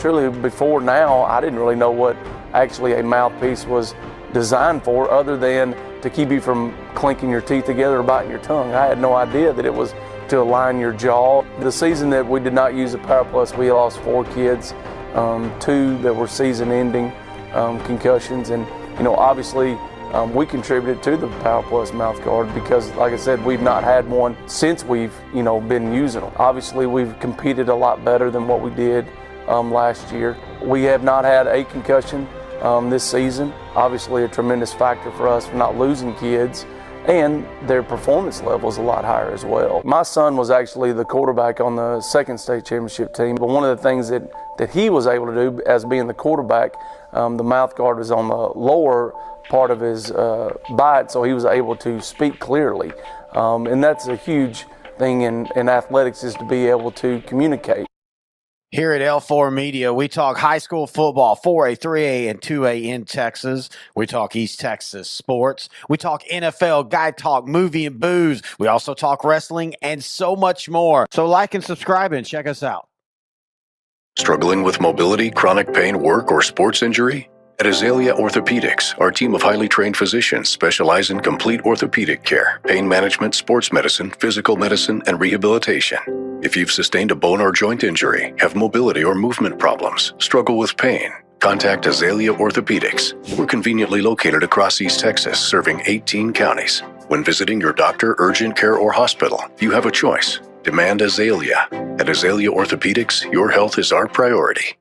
truly, before now, I didn't really know what actually a mouthpiece was designed for, other than to keep you from clinking your teeth together or biting your tongue. I had no idea that it was to align your jaw. The season that we did not use the Power Plus, we lost 4 kids, 2 that were season-ending concussions, and obviously we contributed to the Power Plus mouth guard because, like I said, we've not had one since we've been using them. Obviously, we've competed a lot better than what we did last year. We have not had a concussion this season. Obviously, a tremendous factor for us for not losing kids, and their performance level is a lot higher as well. My son was actually the quarterback on the second state championship team, but one of the things that he was able to do as being the quarterback, the mouth guard was on the lower part of his bite, so he was able to speak clearly. And that's a huge thing in athletics, is to be able to communicate. Here at L4 Media, we talk high school football, 4A, 3A, and 2A in Texas. We talk East Texas sports. We talk NFL, guy talk, movie and booze. We also talk wrestling and so much more. So like and subscribe and check us out. Struggling with mobility, chronic pain, work, or sports injury? At Azalea Orthopedics, our team of highly trained physicians specialize in complete orthopedic care, pain management, sports medicine, physical medicine, and rehabilitation. If you've sustained a bone or joint injury, have mobility or movement problems, struggle with pain, contact Azalea Orthopedics. We're conveniently located across East Texas, serving 18 counties. When visiting your doctor, urgent care, or hospital, you have a choice. Demand Azalea. At Azalea Orthopedics, your health is our priority.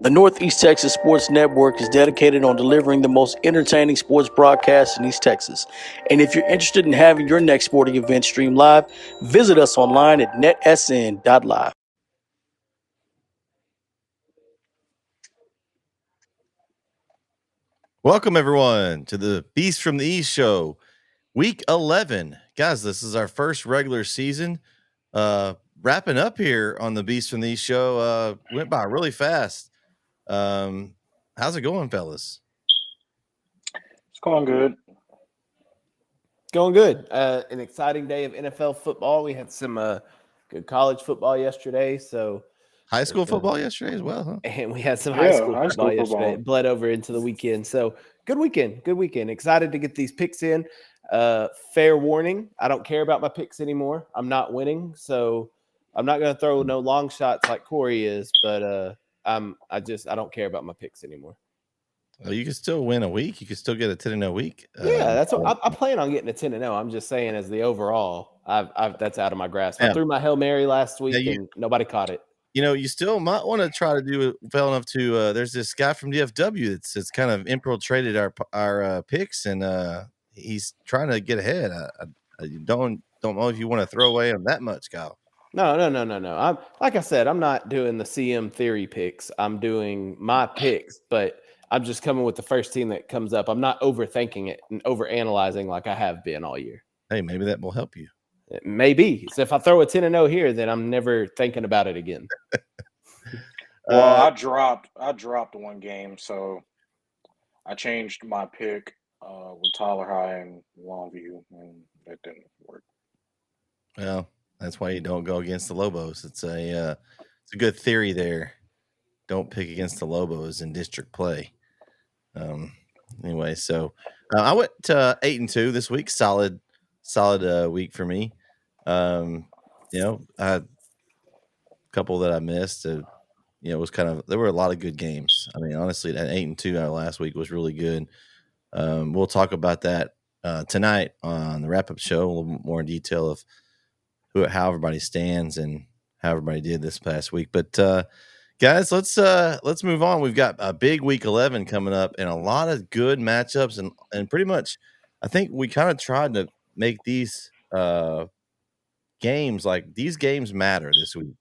The Northeast Texas Sports Network is dedicated on delivering the most entertaining sports broadcasts in East Texas. And if you're interested in having your next sporting event streamed live, visit us online at netsn.live. Welcome, everyone, to the Beast from the East show, week 11. Guys, this is our first regular season. Wrapping up here on the Beast from the East show. Went by really fast. How's it going, fellas? It's going good. Going good. An exciting day of NFL football. We had some good college football yesterday. So high school football yesterday as well, huh? And we had some high school football yesterday. It bled over into the weekend. So good weekend. Good weekend. Excited to get these picks in. Fair warning, I don't care about my picks anymore. I'm not winning, so I'm not going to throw no long shots like Corey is, but I don't care about my picks anymore. Well, you can still win a week. You can still get a 10-0 week. Yeah, that's what I plan on getting a 10-0. I'm just saying, as the overall, that's out of my grasp. I threw my Hail Mary last week and nobody caught it. You know, you still might want to try to do it well enough to. There's this guy from DFW that's kind of infiltrated our picks, and he's trying to get ahead. I don't know if you want to throw away him that much, Kyle. No. I'm like I said, I'm not doing the CM theory picks. I'm doing my picks, but I'm just coming with the first team that comes up. I'm not overthinking it and overanalyzing like I have been all year. Hey, maybe that will help you. Maybe. So if I throw a 10-0 here, then I'm never thinking about it again. Well, I dropped one game, so I changed my pick with Tyler High and Longview, and that didn't work. Well, that's why you don't go against the Lobos. It's a good theory there. Don't pick against the Lobos in district play. Anyway, so I went 8-2 this week. Solid week for me. I had a couple that I missed. It was there were a lot of good games. I mean, honestly, that 8-2 out of last week was really good. We'll talk about that tonight on the wrap-up show, a little more in detail of how everybody stands and how everybody did this past week. But guys, let's move on. We've got a big week 11 coming up and a lot of good matchups, and pretty much I think we kind of tried to make these games, like these games matter this week.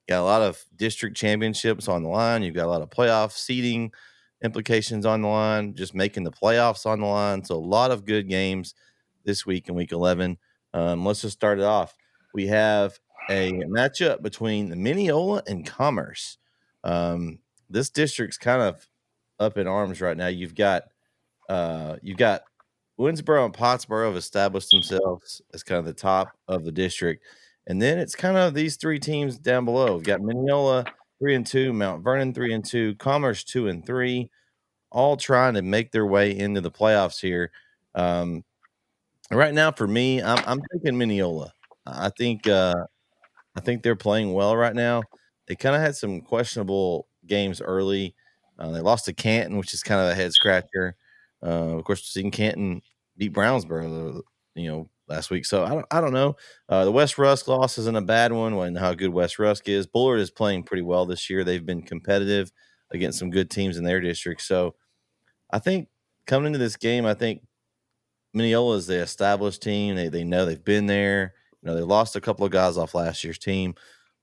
Got a lot of district championships on the line. You've got a lot of playoff seeding implications on the line, just making the playoffs on the line. So a lot of good games this week in week 11. Let's just start it off. We have a matchup between the Mineola and Commerce. This district's kind of up in arms right now. You've got Winsboro and Pottsboro have established themselves as kind of the top of the district. And then it's kind of these three teams down below. We've got Mineola 3-2, Mount Vernon 3-2, Commerce 2-3, all trying to make their way into the playoffs here. Right now, for me, I'm taking Mineola. I think they're playing well right now. They kind of had some questionable games early. They lost to Canton, which is kind of a head scratcher. Of course, seeing Canton beat Brownsboro, last week. So I don't know. The West Rusk loss isn't a bad one. When how good West Rusk is. Bullard is playing pretty well this year. They've been competitive against some good teams in their district. So I think coming into this game, I think Mineola is the established team. They know they've been there. They lost a couple of guys off last year's team,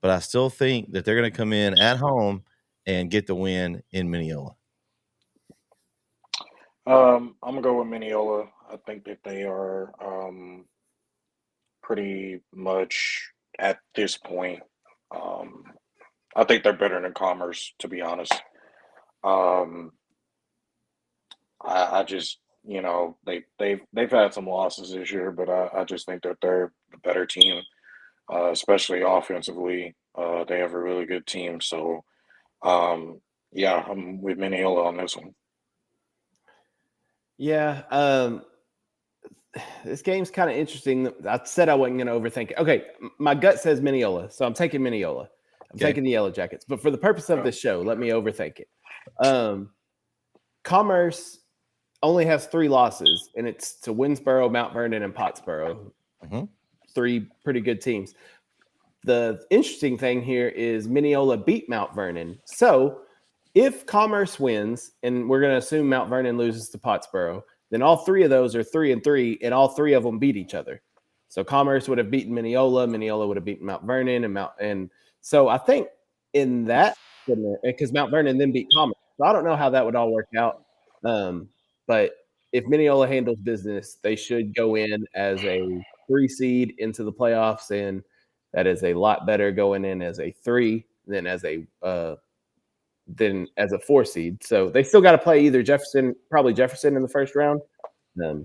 but I still think that they're going to come in at home and get the win in Mineola. I'm gonna go with Mineola. I think that they are pretty much at this point. I think they're better than Commerce, to be honest. I just they've had some losses this year, but I just think that they're the better team, especially offensively. They have a really good team, so yeah, I'm with Mineola on this one. Yeah, this game's kind of interesting. I said I wasn't going to overthink it. Okay, my gut says Mineola, so I'm taking Mineola. I'm taking the Yellow Jackets. But for the purpose of this show, let me overthink it. Commerce only has 3 losses, and it's to Winsboro, Mount Vernon, and Pottsboro. Mm-hmm. 3 pretty good teams. The interesting thing here is Mineola beat Mount Vernon. So if Commerce wins, and we're going to assume Mount Vernon loses to Pottsboro, then all 3 of those are 3-3, and all 3 of them beat each other. So Commerce would have beaten Mineola would have beaten Mount Vernon, and so I think in that, because Mount Vernon then beat Commerce. So I don't know how that would all work out. But if Mineola handles business, they should go in as a 3 seed into the playoffs, and that is a lot better going in as a 3 than as a 4 seed. So they still got to play either probably Jefferson in the first round.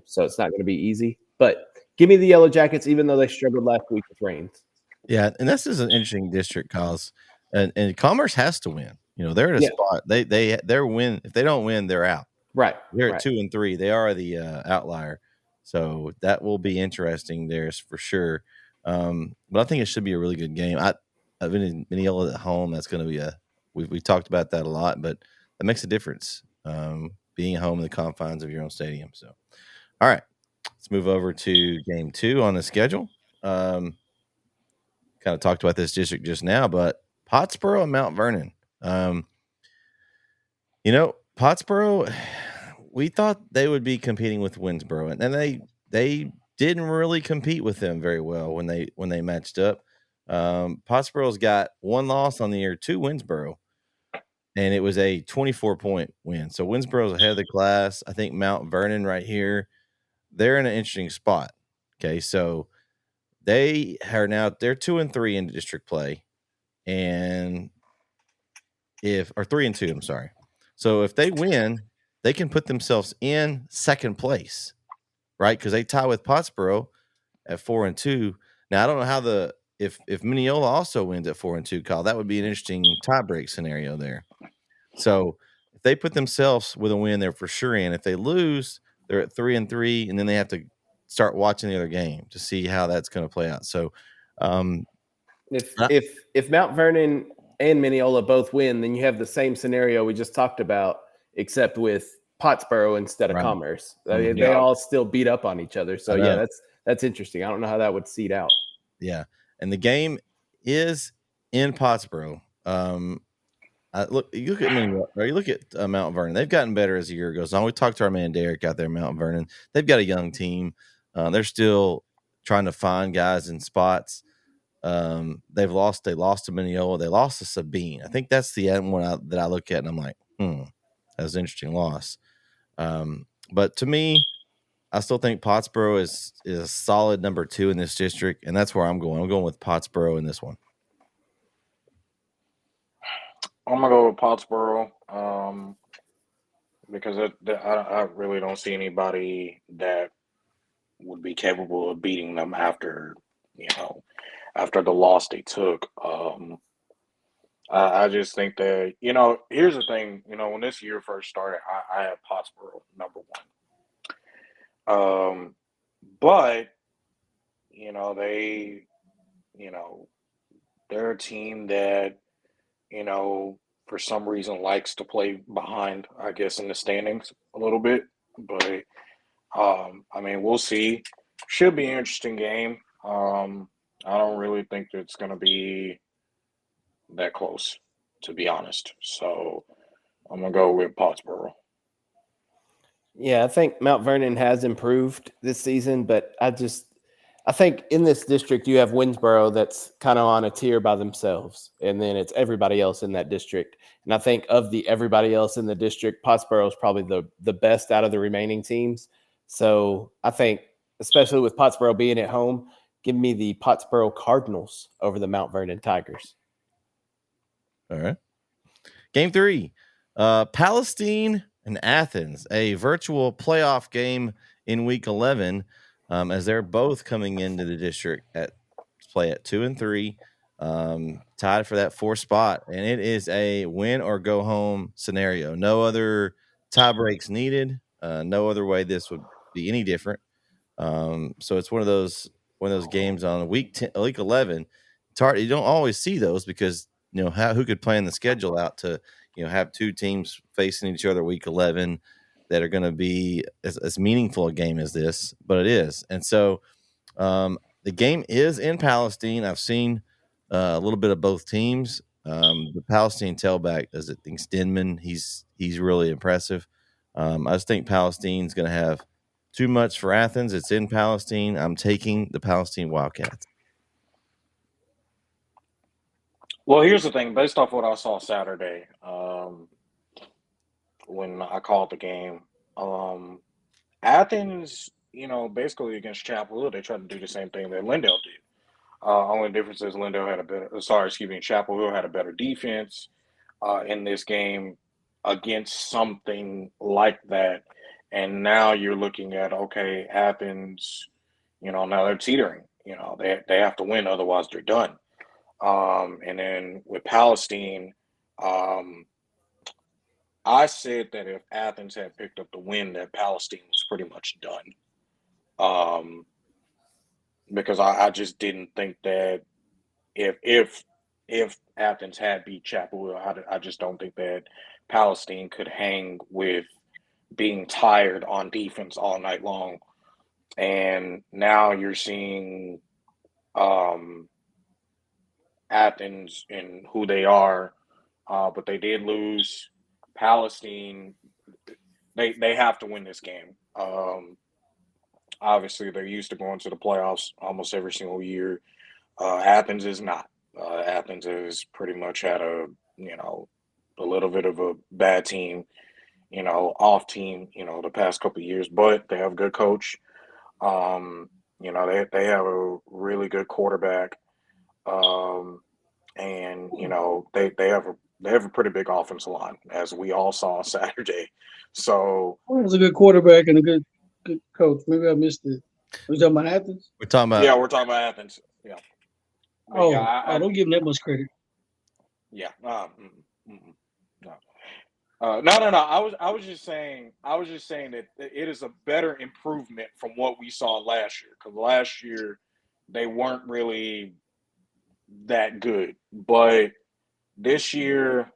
So it's not going to be easy. But give me the Yellow Jackets, even though they struggled last week with Rains. Yeah, and this is an interesting district, cause and Commerce has to win. They're at a spot. They're win. If they don't win, they're out. Right. They're at 2-3. They are the outlier. So that will be interesting there for sure. But I think it should be a really good game. I've been in Mineola at home. That's going to be we talked about that a lot, but that makes a difference. Being home in the confines of your own stadium. So, all right, let's move over to game 2 on the schedule. Kind of talked about this district just now, but Pottsboro and Mount Vernon. Pottsboro, we thought they would be competing with Winsboro, and they didn't really compete with them very well when they matched up. Pottsboro's got one loss on the year to Winsboro, and it was a 24-point win. So Winsboro's ahead of the class. I think Mount Vernon right here, they're in an interesting spot. Okay, so they're 2-3 in district play, and 3-2, I'm sorry. So if they win, they can put themselves in second place, right? Because they tie with Pottsboro at 4-2. Now I don't know how if Mineola also wins at 4-2, Kyle, that would be an interesting tiebreak scenario there. So if they put themselves with a win, they're for sure in. If they lose, they're at 3-3, and then they have to start watching the other game to see how that's going to play out. So if Mount Vernon and Mineola both win, then you have the same scenario we just talked about, except with Pottsboro instead of Commerce. They all still beat up on each other. So yeah, that's interesting. I don't know how that would seed out. Yeah, and the game is in Pottsboro. You look at Mount Vernon. They've gotten better as the year goes on. We talked to our man Derek out there, Mount Vernon. They've got a young team. They're still trying to find guys in spots. They lost to Mineola. They lost to Sabine. I think that's the one that I look at and I'm like, that was an interesting loss. But to me, I still think Pottsboro is a solid number 2 in this district, and that's where I'm going. I'm going with Pottsboro in this one. I'm gonna go with Pottsboro because I really don't see anybody that would be capable of beating them after the loss they took. I just think that here's the thing. When this year first started, I had Pottsboro number 1. But they're a team that for some reason likes to play behind, I guess, in the standings a little bit. But we'll see. Should be an interesting game. I don't really think that it's going to be that close, to be honest. So I'm going to go with Pottsboro. Yeah, I think Mount Vernon has improved this season, but I think in this district you have Winsboro that's kind of on a tier by themselves, and then it's everybody else in that district. And I think of the everybody else in the district, Pottsboro is probably the best out of the remaining teams. So I think, especially with Pottsboro being at home, give me the Pottsboro Cardinals over the Mount Vernon Tigers. All right. Game 3, Palestine and Athens, a virtual playoff game in week 11, as they're both coming into the district at 2-3, tied for that 4th spot. And it is a win or go home scenario. No other tie breaks needed. No other way this would be any different. So it's one of those games on week 11. It's hard. You don't always see those because who could plan the schedule out to have two teams facing each other week 11 that are going to be as meaningful a game as this, but it is. And so the game is in Palestine. I've seen a little bit of both teams. The Palestine tailback, as it thinks Denman, he's really impressive. I just think Palestine's going to have too much for Athens. It's in Palestine. I'm taking the Palestine Wildcats. Well, here's the thing. Based off what I saw Saturday, when I called the game, Athens, basically against Chapel Hill, they tried to do the same thing that Lindale did. Only difference is Chapel Hill had a better defense in this game against something like that. And now you're looking at, okay, Athens, now they're teetering. They have to win, otherwise they're done. And then with Palestine, I said that if Athens had picked up the win, that Palestine was pretty much done. Because I just didn't think that if Athens had beat Chapel Hill, I just don't think that Palestine could hang with being tired on defense all night long. And now you're seeing Athens and who they are, but they did lose. Palestine, they have to win this game. Obviously, they're used to going to the playoffs almost every single year. Athens is not. Athens has pretty much had a little bit of a bad team, off team, the past couple of years, but they have a good coach. They have a really good quarterback. And they have a pretty big offensive line, as we all saw on Saturday. So it was a good quarterback and a good coach. Maybe I missed it. Are you talking about Athens? We're talking about we're talking about Athens. Yeah. But I don't give them that much credit. Yeah. No. No. I was just saying that it is a better improvement from what we saw last year. Because last year they weren't really that good, but this year,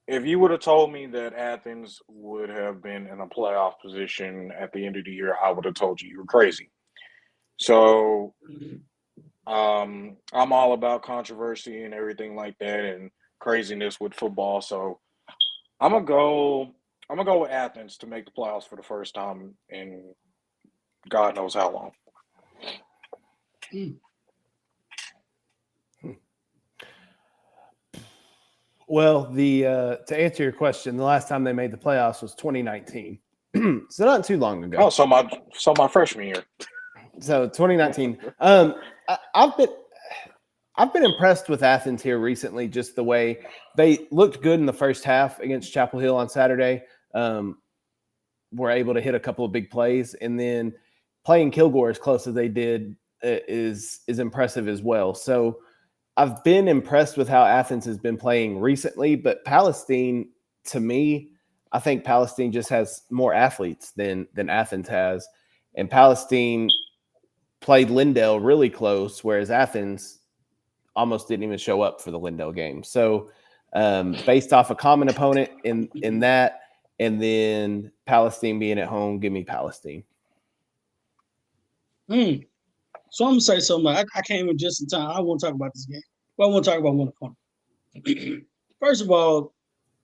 if you would have told me that Athens would have been in a playoff position at the end of the year, I would have told you were crazy. So, I'm all about controversy and everything like that, and craziness with football. So, I'm gonna go with Athens to make the playoffs for the first time in God knows how long. Well, to answer your question, the last time they made the playoffs was 2019, so not too long ago. Oh, so my freshman year. So 2019. I've been impressed with Athens here recently. Just the way they looked good in the first half against Chapel Hill on Saturday. Were able to hit a couple of big plays, and then playing Kilgore as close as they did is impressive as well. So I've been impressed with how Athens has been playing recently, but Palestine, to me, I think Palestine just has more athletes than Athens has. And Palestine played Lindale really close, whereas Athens almost didn't even show up for the Lindale game. So based off a common opponent in that, and then Palestine being at home, give me Palestine. So I'm going to say something. I came in just in time. I want to talk about this game. But I want to talk about one opponent. First of all,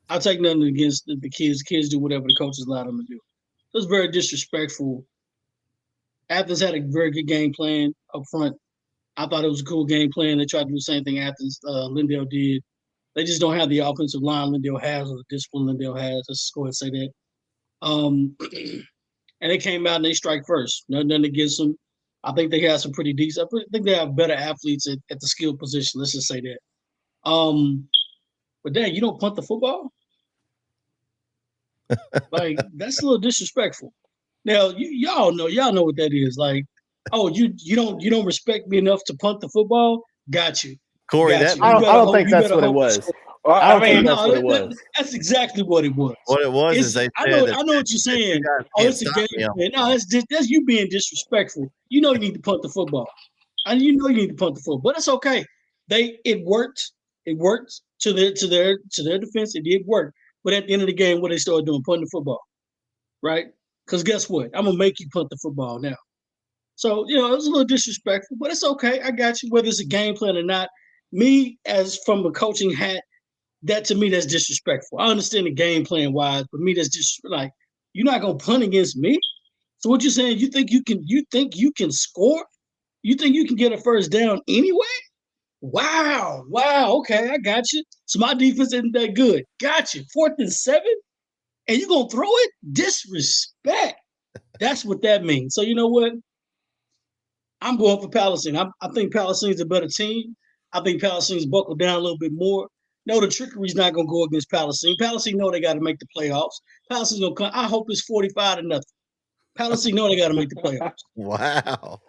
I take nothing against the kids. The kids do whatever the coaches allow them to do. It was very disrespectful. Athens had a very good game plan up front. I thought it was a cool game plan. They tried to do the same thing Athens, Lindale did. They just don't have the offensive line Lindale has or the discipline Lindale has. Let's go ahead and say that. And they came out and they strike first. Nothing against them. I think they have some pretty decent. I think they have better athletes at the skill position. Let's just say that. But then you don't punt the football. Like, that's a little disrespectful. Now y'all know what that is. Like, oh, you don't respect me enough to punt the football. Got you. Corey. Got you. I don't think that's what it was. I think that's what it was. That's exactly what it was. What it was is they said I know what you're saying. Oh, it's a game plan. No, that's you being disrespectful. You know you need to punt the football. And you know you need to punt the football. But it's okay. It worked. It worked to their defense. It did work. But at the end of the game, what they started doing, punting the football. Right? Because guess what? I'm gonna make you punt the football now. So, it was a little disrespectful, but it's okay. I got you, whether it's a game plan or not. Me, as from a coaching hat, that to me, that's disrespectful. I understand the game plan wise, but me, that's just like, you're not gonna punt against me. So what you're saying? You think you can score? You think you can get a first down anyway? Wow. Okay, I got you. So my defense isn't that good. Got you. 4th and 7, and you're gonna throw it? Disrespect. That's what that means. So you know what? I'm going for Palestine. I think Palestine's a better team. I think Palestine's buckled down a little bit more. No, the trickery's not going to go against Palestine. Palestine know they got to make the playoffs. Palestine's going to come. I hope it's 45-0. Palestine know they got to make the playoffs. Wow.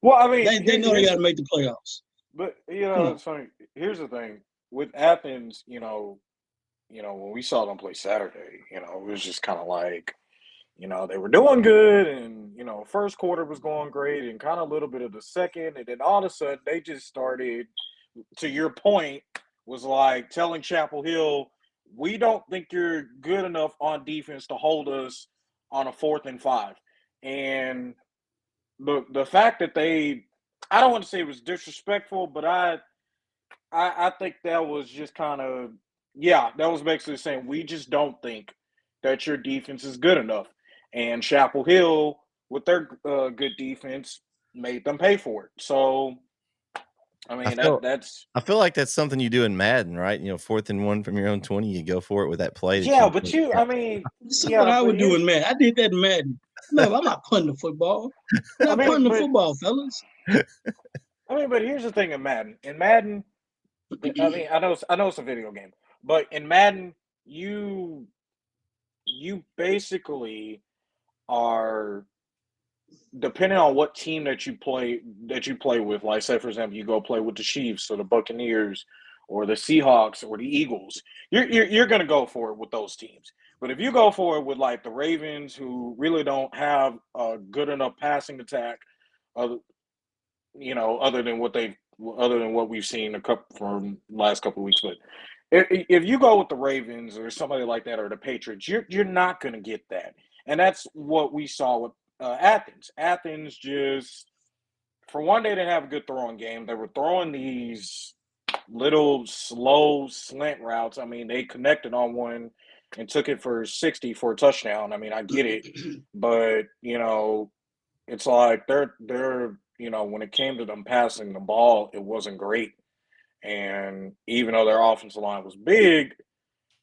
Well, I mean, they know they got to make the playoffs. But it's funny. Here's the thing with Athens. When we saw them play Saturday, it was just kind of like, they were doing good, and first quarter was going great, and kind of a little bit of the second, and then all of a sudden they just started. To your point, was like telling Chapel Hill, we don't think you're good enough on defense to hold us on a 4th and 5. And the fact that I don't want to say it was disrespectful, but I think that was just kind of, that was basically saying, we just don't think that your defense is good enough. And Chapel Hill, with their good defense, made them pay for it. So, I mean, I feel like that's something you do in Madden, right? 4th and 1 from your own 20, you go for it with that play. Yeah, but I mean, something I would do in Madden. I did that in Madden. No, I'm not punting the football. I'm not punting the football, fellas. I mean, but here's the thing in Madden. In Madden, I mean, I know it's a video game, but in Madden, you basically are depending on what team that you play with. Like, say for example, you go play with the Chiefs or the Buccaneers or the Seahawks or the Eagles. You're going to go for it with those teams. But if you go for it with like the Ravens, who really don't have a good enough passing attack, other than what we've seen from last couple of weeks, but if you go with the Ravens or somebody like that or the Patriots, you're not going to get that, and that's what we saw with Athens. Athens just, for one, they didn't have a good throwing game. They were throwing these little slow slant routes. I mean, they connected on one and took it for 60 for a touchdown. I mean, I get it, but it's like they're when it came to them passing the ball, it wasn't great. And even though their offensive line was big,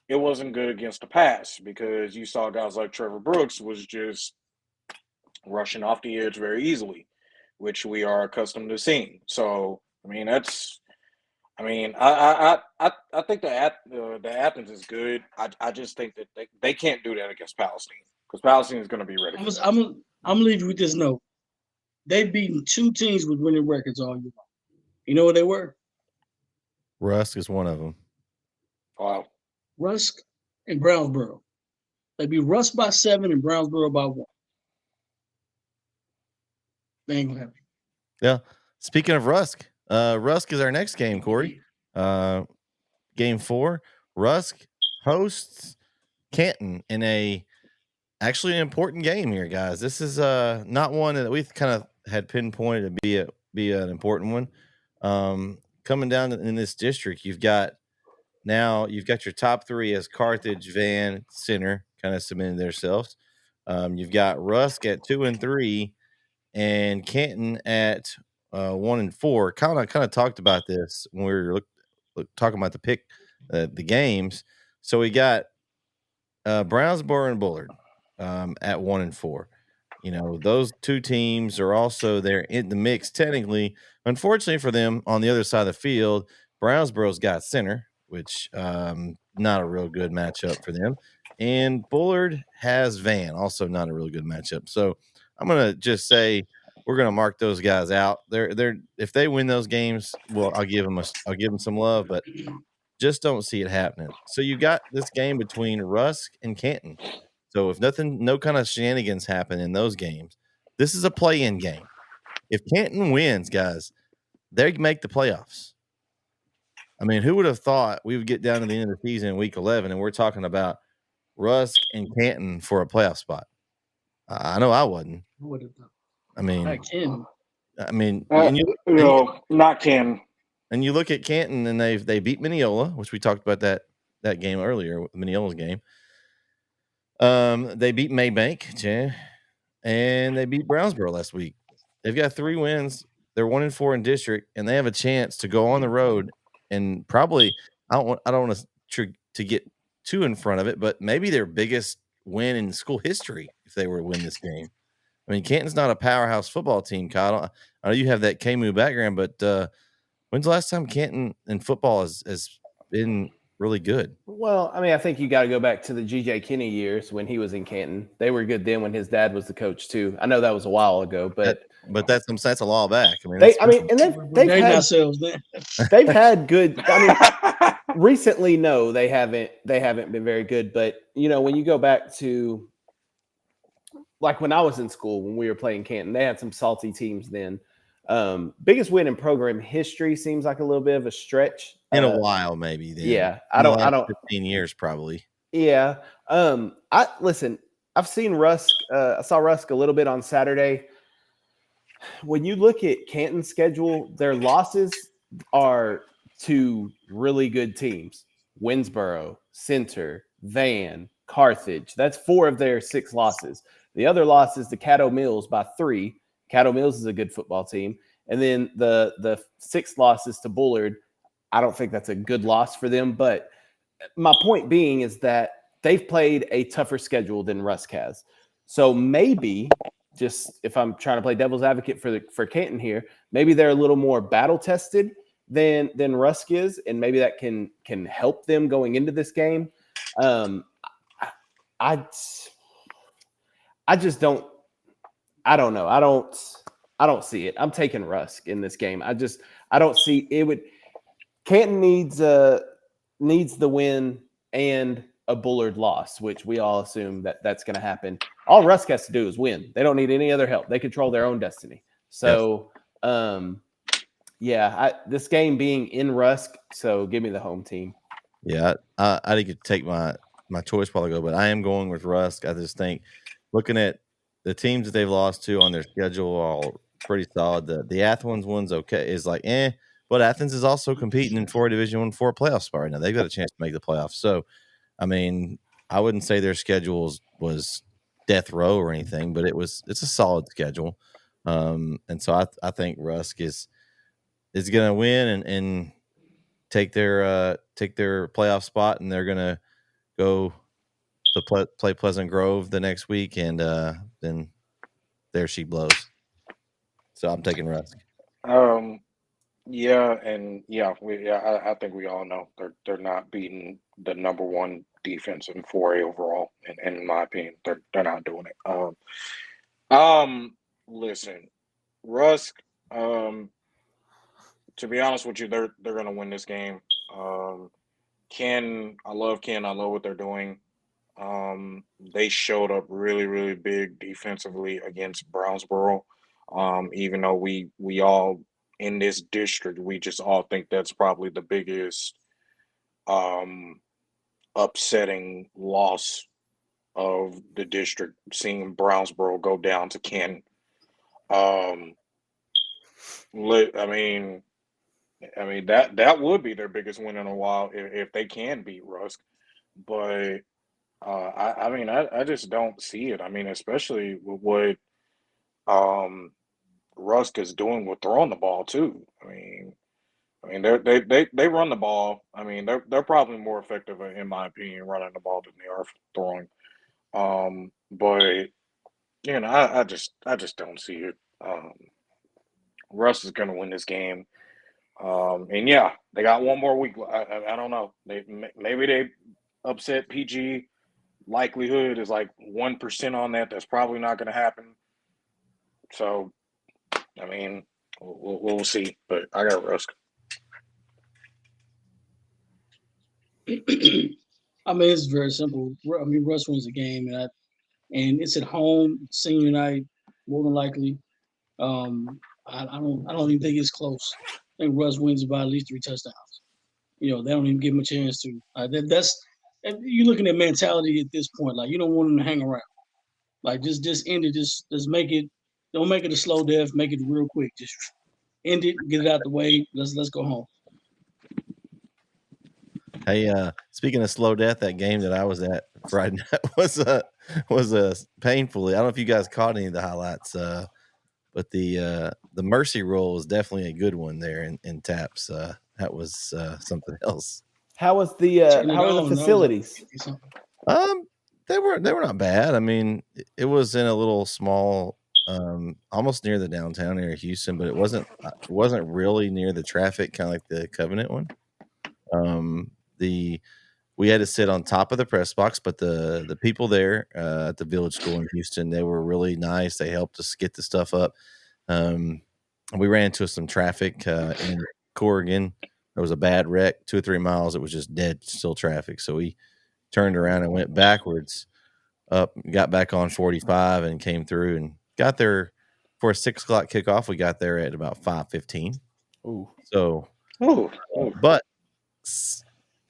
it wasn't good against the pass because you saw guys like Trevor Brooks was just rushing off the edge very easily, which we are accustomed to seeing. So, I mean, I think the Athens is good. I just think that they can't do that against Palestine because Palestine is going to be ready. I'm leaving you with this note. They've beaten 2 teams with winning records all year long. You know what they were? Rusk is one of them. Wow. Rusk and Brownsboro. They beat Rusk by 7 and Brownsboro by 1. They ain't gonna happen. Yeah. Speaking of Rusk, Rusk is our next game, Corey. Game 4. Rusk hosts Canton in actually an important game here, guys. This is not one that we kind of had pinpointed to be an important one. Coming down in this district, you've got your top 3 as Carthage, Van, Center kind of cemented themselves. You've got Rusk at 2 and 3, and Canton at 1 and 4. Kind of talked about this when we were talking about the games. So we got Brownsboro and Bullard at 1 and 4. Those 2 teams are also there in the mix technically. Unfortunately for them, on the other side of the field, Brownsboro's got Center, which not a real good matchup for them. And Bullard has Van, also not a really good matchup. So I'm going to just say we're going to mark those guys out. They're if they win those games, well, I'll give them some love, but just don't see it happening. So you got this game between Rusk and Canton. So if no kind of shenanigans happen in those games, this is a play-in game. If Canton wins, guys, they make the playoffs. I mean, who would have thought we would get down to the end of the season in week 11 and we're talking about Rusk and Canton for a playoff spot? I know I wasn't. I mean, not Ken. And you look at Canton, and they beat Mineola, which we talked about that game earlier, Mineola's game. They beat Maybank, and they beat Brownsboro last week. They've got 3 wins. They're 1 and 4 in district, and they have a chance to go on the road and probably I don't want to get too in front of it, but maybe their biggest win in school history if they were to win this game. I mean, Canton's not a powerhouse football team, Kyle. I know you have that KMU background, but when's the last time Canton in football has been really good? Well, I mean, I think you got to go back to the G.J. Kinney years when he was in Canton. They were good then when his dad was the coach too. I know that was a while ago, but that's a while back. I mean, they've had good. I mean, recently, no, they haven't been very good. But when you go back to like when I was in school when we were playing Canton, they had some salty teams then. Biggest win in program history seems like a little bit of a stretch in a while, maybe. Then. Yeah, I don't 15 years probably. Yeah. I've seen Rusk. I saw Rusk a little bit on Saturday. When you look at Canton's schedule, their losses are to really good teams: Winsboro, Center, Van, Carthage. That's 4 of their 6 losses. The other loss is to Caddo Mills by 3. Caddo Mills is a good football team. And then the 6 losses to Bullard, I don't think that's a good loss for them. But my point being is that they've played a tougher schedule than Rusk has. So maybe, just if I'm trying to play devil's advocate for Canton here, maybe they're a little more battle tested than Rusk is, and maybe that can help them going into this game. I just don't. I don't know. I don't see it. I'm taking Rusk in this game. I don't see it. Canton needs the win and a Bullard loss, which we all assume that's going to happen. All Rusk has to do is win. They don't need any other help. They control their own destiny. So, this game being in Rusk, so give me the home team. Yeah, I didn't take my choice while ago, but I am going with Rusk. I just think looking at the teams that they've lost to on their schedule are pretty solid. The Athens one's okay. Is like, but Athens is also competing for a Division I playoff spot right now. They've got a chance to make the playoffs. So, I mean, I wouldn't say their schedule was death row or anything, but it's a solid schedule. And so I think Rusk is going to win and take their playoff spot, and they're going to go to play Pleasant Grove the next week, and then there she blows. So I'm taking Rusk. I think we all know they're not beating the number 1 defense in 4A overall, and in my opinion, they're not doing it. Listen, Rusk. To be honest with you, they're gonna win this game. Ken, I love Ken. I love what they're doing. They showed up really, really big defensively against Brownsboro. Even though we all in this district, we just all think that's probably the biggest upsetting loss of the district, seeing Brownsboro go down to Ken. I mean that would be their biggest win in a while if they can beat Rusk. But I just don't see it. I mean, especially with what Rusk is doing with throwing the ball too. I mean they run the ball. I mean they're probably more effective in my opinion running the ball than they are throwing. But I just don't see it. Russ is going to win this game. And yeah, they got one more week. I don't know. Maybe they upset PG. Likelihood is like 1% on that. That's probably not going to happen. So, I mean, we'll see. But I got Rusk. I mean, it's very simple. I mean, Russ wins the game, and it's at home, senior night, more than likely. I don't even think it's close. I think Russ wins by at least 3 touchdowns. They don't even give him a chance to. That's you're looking at mentality at this point. Like, you don't want him to hang around. Like, just end it. Just make it. Don't make it a slow death. Make it real quick. Just end it. Get it out the way. Let's go home. Hey, speaking of slow death, that game that I was at Friday night was painfully. I don't know if you guys caught any of the highlights, but the mercy rule was definitely a good one there in Taps. That was something else. How was the facilities? They were not bad. I mean, it was in a little small, almost near the downtown area of Houston, but it wasn't really near the traffic, kind of like the Covenant one. We had to sit on top of the press box, but the people there at the Village School in Houston, they were really nice. They helped us get the stuff up. We ran into some traffic in Corrigan. There was a bad wreck, 2 or 3 miles. It was just dead, still traffic. So we turned around and went backwards up, got back on 45 and came through and got there for a 6 o'clock kickoff. We got there at about 5:15. Ooh. So, but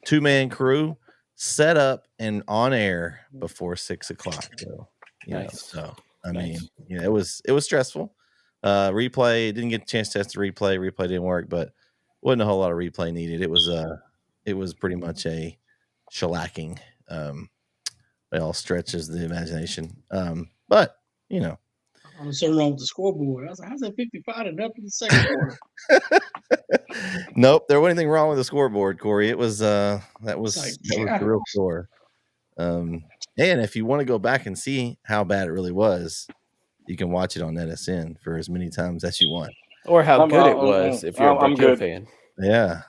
2-man crew set up and on air before 6 o'clock. So, I mean, it was stressful. Replay didn't get a chance to test the replay. Replay didn't work, but wasn't a whole lot of replay needed. It was pretty much a shellacking. It all stretches the imagination. But There's something wrong with the scoreboard. I was like, how's that 55 to nothing in the second quarter? Nope, there wasn't anything wrong with the scoreboard, Corey. It was that was the real score. And if you want to go back and see how bad it really was, you can watch it on NSN for as many times as you want. Or how good it was if you're a Brook Hill fan. Yeah,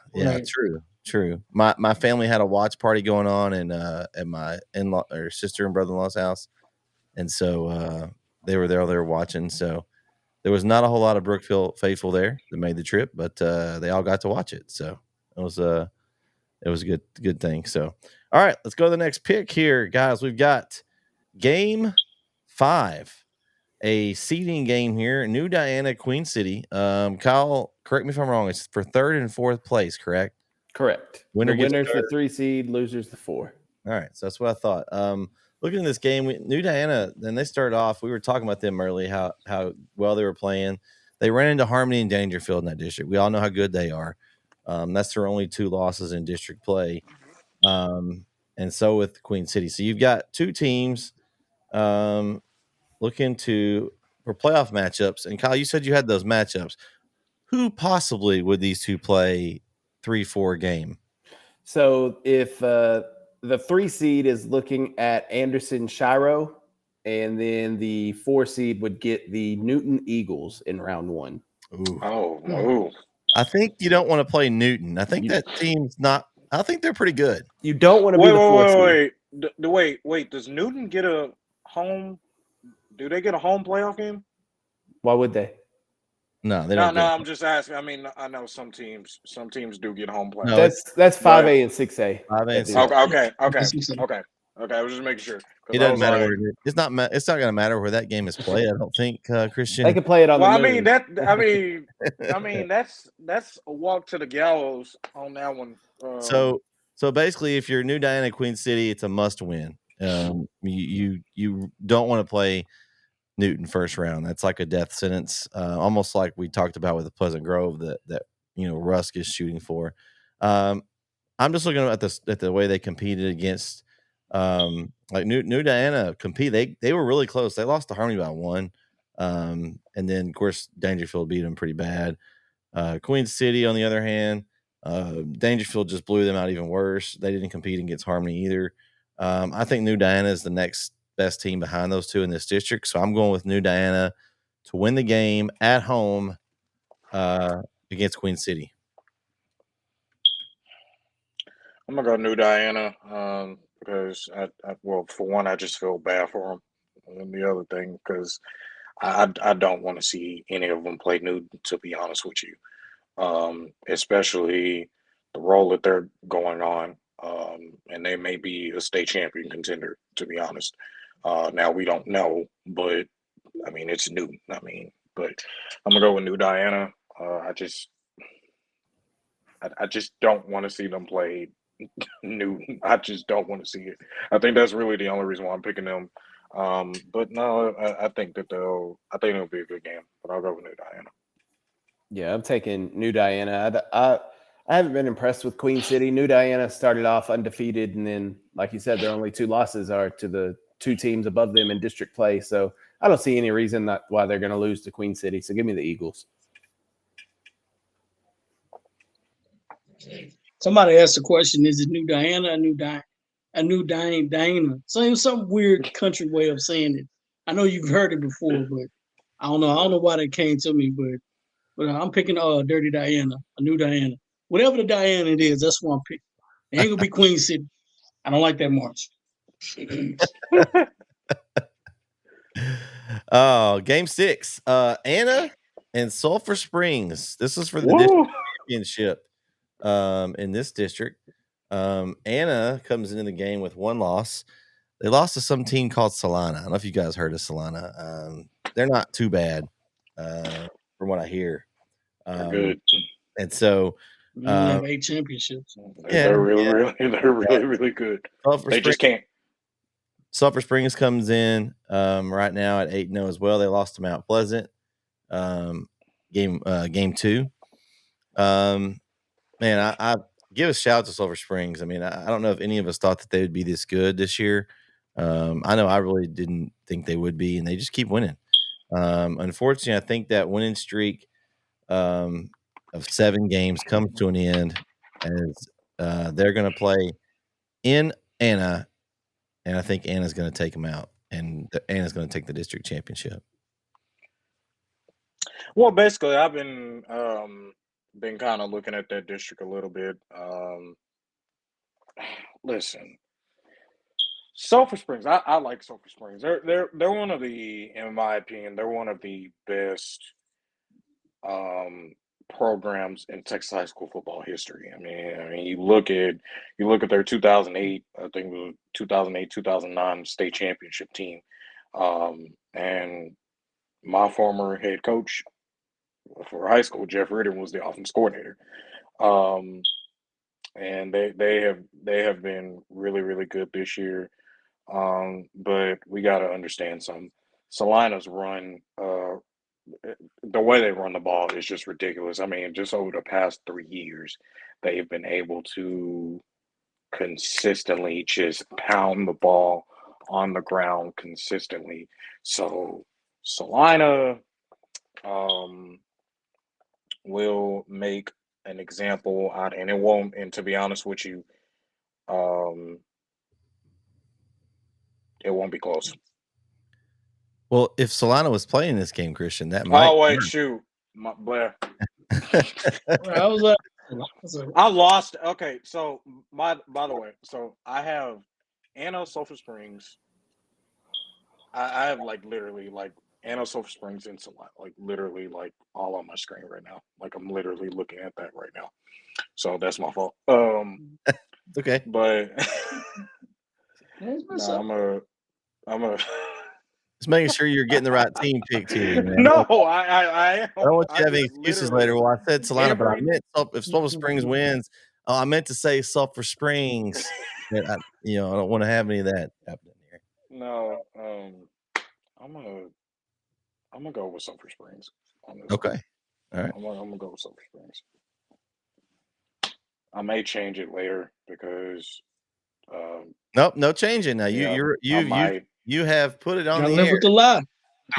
true. My family had a watch party going on at my in-law or sister and brother-in-law's house, and so they were there watching. So there was not a whole lot of Brookfield faithful there that made the trip, but they all got to watch it. So it was a good thing. So all right, let's go to the next pick here, guys. We've got Game 5, a seeding game here. New Diana, Queen City. Kyle, correct me if I'm wrong. It's for 3rd and 4th place, correct? Correct. The winner's the 3 seed, losers the 4. All right, so that's what I thought. Looking at this game, New Diana, then they started off. We were talking about them early, how well they were playing. They ran into Harmony and Dangerfield in that district. We all know how good they are. That's their only 2 losses in district play. And so with Queen City. So you've got 2 teams looking for playoff matchups. And Kyle, you said you had those matchups. Who possibly would these 2 play 3-4 game? So if the 3 seed is looking at Anderson Shiro, and then the 4 seed would get the Newton Eagles in round 1. Ooh. Oh. I think you don't want to play Newton. I think that team's not. I think they're pretty good. You don't want to be the 4 seed. Wait. Does Newton get a home? Do they get a home playoff game? Why would they? No, they don't. No, I'm just asking. I mean, I know some teams do get home playoff. No, that's 5A and 6A. 5A and 6A. Okay. I was just making sure. It doesn't matter where it's not. It's not going to matter where that game is played. I don't think, Christian. They can play it on. Well, I mean, that's a walk to the gallows on that one. So basically, if you're New Diana, Queen City, it's a must win. You don't want to play Newton first round. That's like a death sentence, almost like we talked about with the Pleasant Grove that Rusk is shooting for. I'm just looking at the way they competed against like New Diana compete. They were really close. They lost to Harmony by 1, and then of course Dangerfield beat them pretty bad. Queen City, on the other hand, Dangerfield just blew them out even worse. They didn't compete against Harmony either. I think New Diana is the next best team behind those 2 in this district. So I'm going with New Diana to win the game at home against Queen City. I'm gonna go New Diana because for one, I just feel bad for them, and the other thing because I don't want to see any of them play Newton, to be honest with you, especially the role that they're going on, and they may be a state champion contender, to be honest. Now we don't know, but I mean it's Newton. But I'm gonna go with New Diana. I just don't want to see them play Newton. I just don't want to see it. I think that's really the only reason why I'm picking them. But no, I think it'll be a good game. But I'll go with New Diana. Yeah, I'm taking New Diana. I haven't been impressed with Queen City. New Diana started off undefeated, and then, like you said, their only 2 losses are to the 2 teams above them in district play. So I don't see any reason why they're going to lose to Queen City. So give me the Eagles. Somebody asked the question: is it New Diana or New Diana? So it was some weird country way of saying it. I know you've heard it before, but I don't know why that came to me. But I'm picking Dirty Diana, a New Diana, whatever the Diana it is. That's what I'm picking. It ain't gonna be Queen City. I don't like that much. Oh, game 6. Anna and Sulphur Springs. This is for the district championship in this district. Anna comes into the game with 1 loss. They lost to some team called Solana. I don't know if you guys heard of Solana. They're not too bad from what I hear. They're good. And so have 8 championships. They're really good. They just can't. Sulphur Springs comes in right now at 8-0 as well. They lost to Mount Pleasant game 2. Man, I give a shout out to Sulphur Springs. I mean, I don't know if any of us thought that they would be this good this year. I know I really didn't think they would be, and they just keep winning. Unfortunately, I think that winning streak of 7 games comes to an end as they're going to play in Anna, and I think Anna's going to take them out, and Anna's going to take the district championship. Well, basically, I've been kind of looking at that district a little bit. Listen, Sulphur Springs, I like Sulphur Springs. They're one of the, in my opinion, they're one of the best programs in Texas high school football history. I mean, you look at their 2008, I think it was 2008-2009 state championship team, and my former head coach for high school, Jeff Ritter, was the offense coordinator. And they have been really, really good this year. But we got to understand something. Salina's run, the way they run the ball is just ridiculous. I mean, just over the past 3 years, they've been able to consistently just pound the ball on the ground consistently. So Salina will make an example out, and it won't. And to be honest with you, it won't be close. Well, if Solana was playing this game, Christian, that might. Oh wait, shoot, Blair. I lost. Okay, so by the way, so I have Anna Sulphur Springs. I have literally Anna Sulphur Springs and Salina, literally all on my screen right now. I'm literally looking at that right now. So that's my fault. Okay, but I'm a. Just making sure you're getting the right team picked here. Man. No, I don't want you to have any excuses later. Well, I said Salina, but I meant if Sulphur Springs wins, I meant to say Sulphur Springs. I don't want to have any of that happening here. No, I'm gonna go with Sulphur Springs on this. Okay, all right. I'm gonna go with Sulphur Springs. I may change it later because. Nope, no changing. Now you have put it on the air. With the lie.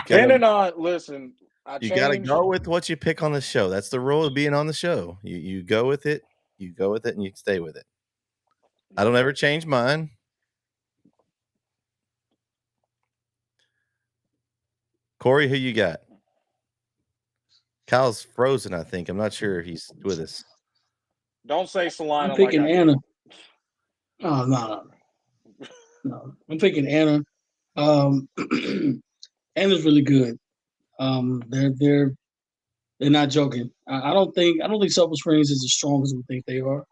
Depending on, listen, you got to go with what you pick on the show. That's the rule of being on the show. You go with it. You go with it, and you stay with it. I don't ever change mine. Corey, who you got? Kyle's frozen, I think. I'm not sure if he's with us. Don't say Salina. I'm picking Anna. Oh, no. I'm picking Anna. Anna's really good. They're not joking. I don't think Sulphur Springs is as strong as we think they are.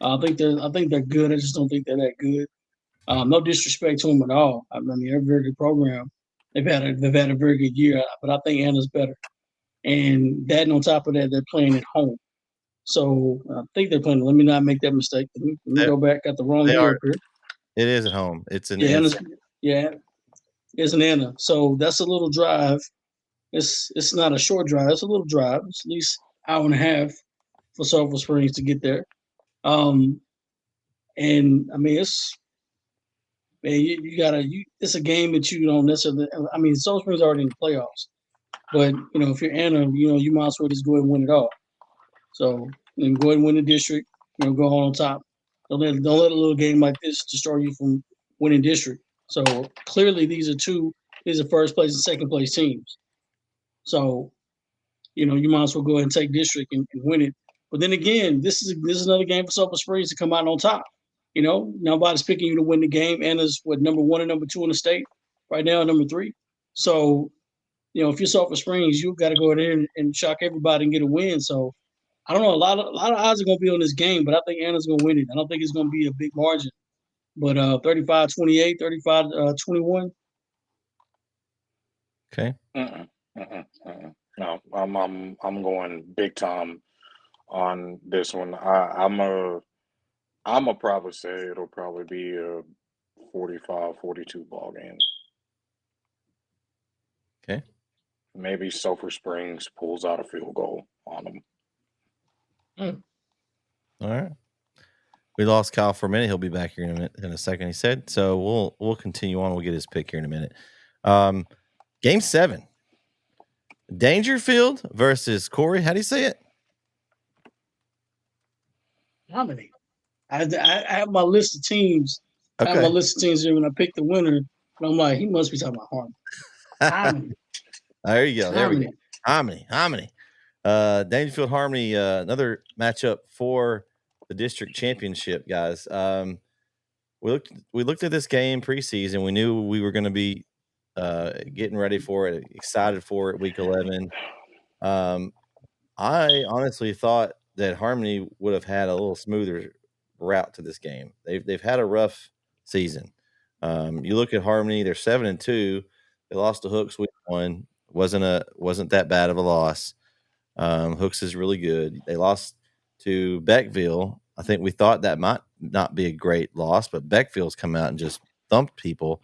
I think they're good. I just don't think they're that good. No disrespect to them at all. I mean, they're a very good program. They've had a very good year, but I think Anna's better. And that, and on top of that, they're playing at home. So I think they're playing. Let me not make that mistake. Let me go back. Got the wrong year up here. It is at home. It's an it's an Anna. So that's a little drive. It's not a short drive. It's a little drive. It's at least an hour and a half for Sulphur Springs to get there. And I mean, it's it's a game that you don't necessarily. I mean, Sulphur Springs already in the playoffs, but if you're Anna, you might as well just go ahead and win it all. So then go ahead and win the district. Go on top. Don't let a little game like this destroy you from winning district. So clearly, these are first place and second place teams. So, you might as well go ahead and take district and win it. But then again, this is another game for Sulphur Springs to come out on top. Nobody's picking you to win the game. Anna's number 1 and number 2 in the state right now, number 3. So, if you're Sulphur Springs, you've got to go in there and shock everybody and get a win. So, I don't know. A lot of odds are going to be on this game, but I think Anna's going to win it. I don't think it's going to be a big margin. But 35-28, 35-21. Okay. No, I'm going big time on this one. I'm a probably say it'll probably be a 45-42 ball game. Okay. Maybe Sulphur Springs pulls out a field goal on them. All right. We lost Kyle for a minute. He'll be back here in a second, he said. So we'll continue on. We'll get his pick here in a minute. Game 7. Dangerfield versus Corey. How do you say it? Harmony. I have my list of teams. Okay. I have my list of teams here when I pick the winner. And I'm like, he must be talking about Harmony. Harmony. There you go. There we go. Harmony. Dangerfield Harmony, another matchup for the district championship, guys. We looked at this game preseason. We knew we were going to be getting ready for it, excited for it, week 11. I honestly thought that Harmony would have had a little smoother route to this game. They've had a rough season. You look at Harmony; they're 7-2. They lost to Hooks week 1. Wasn't that bad of a loss. Hooks is really good. They lost to Beckville. I think we thought that might not be a great loss, but Beckville's come out and just thumped people.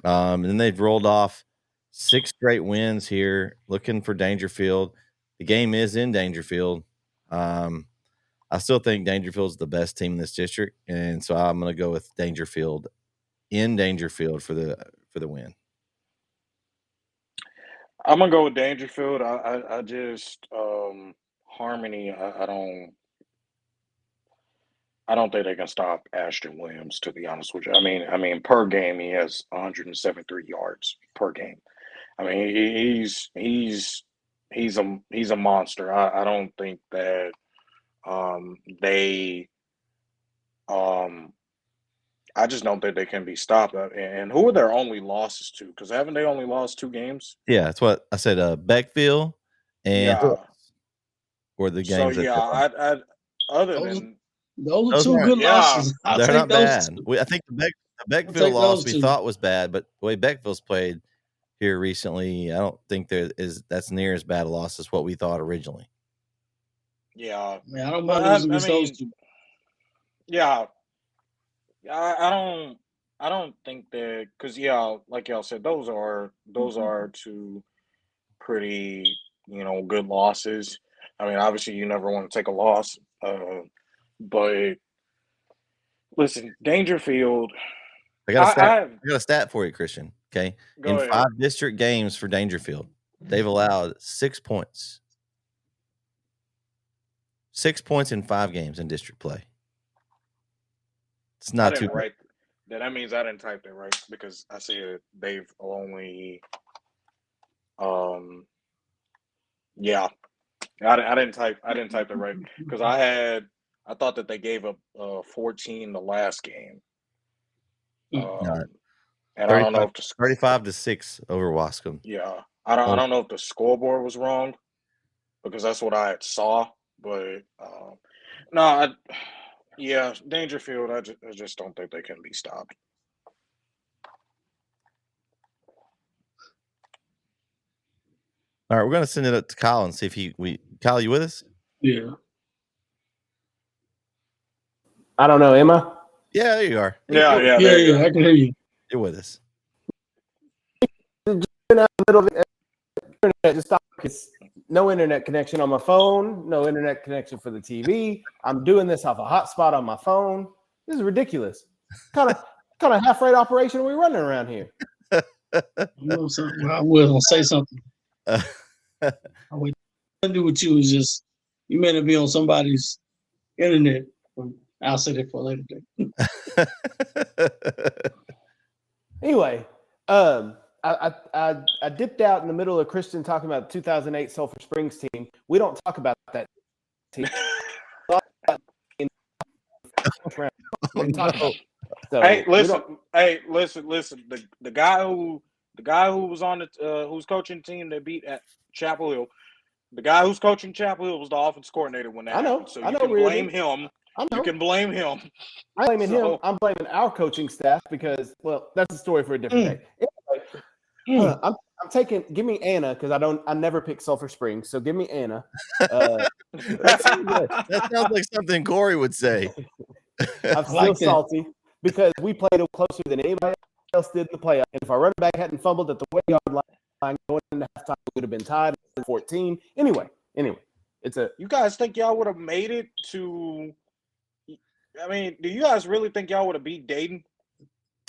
And then they've rolled off 6 straight wins here, looking for Dangerfield. The game is in Dangerfield. I still think Dangerfield's the best team in this district, and so I'm going to go with Dangerfield in Dangerfield for the win. I'm gonna go with Dangerfield. I just Harmony. I don't think they can stop Ashton Williams, to be honest with you. I mean, per game he has 173 yards per game. I mean, he's a monster. I don't think that I just don't think they can be stopped. And who are their only losses to? Because haven't they only lost 2 games? Yeah, that's what I said. Beckville and or the games. So yeah, other than those are 2 good losses. They're not bad. I think the Beckville loss we thought was bad, but the way Beckville's played here recently, I don't think that's near as bad a loss as what we thought originally. Yeah, I don't mind losing those 2. Yeah, I don't think that, because like y'all said, those are 2 pretty good losses. I mean, obviously you never want to take a loss, but listen, Dangerfield. I got a stat for you, Christian. Okay, in 5 district games for Dangerfield, they've allowed 6 points. 6 points in 5 games in district play. It's not too right. That means I didn't type that right, because I said they've only I didn't type that right, because I thought that they gave up 14 the last game. And I don't know if 35-6 over Wascom. Yeah, I don't know if the scoreboard was wrong, because that's what I saw. But Dangerfield. I just don't think they can be stopped. All right, we're going to send it up to Kyle and see if Kyle, you with us? Yeah. I don't know. Am I? Yeah, there you are. Yeah. I can hear you. You're with us. Just in the middle of it, internet just stopped. It's no internet connection on my phone. No internet connection for the TV. I'm doing this off a hotspot on my phone. This is ridiculous. Kind of half-rate operation are we running around here? I will say something. What I do with you is just, you may not be on somebody's internet. I'll say that for a later day. Anyway, I dipped out in the middle of Christian talking about the 2008 Sulphur Springs team. We don't talk about that team. Hey, listen. The guy who was on who's coaching the team that beat at Chapel Hill. The guy who's coaching Chapel Hill was the offense coordinator when that happened. So you can blame him. You can blame him. I'm blaming him. I'm blaming our coaching staff because, well, that's a story for a different day. Anyway, I'm taking. Give me Anna because I never pick Sulphur Springs. So give me Anna. That sounds like something Corey would say. I'm still salty because we played them closer than anybody else did in the playoff. And if our running back hadn't fumbled at the 1-yard line going into halftime, we would have been tied at 14. Anyway, You guys think y'all would have made it to? I mean, do you guys really think y'all would have beat Dayton?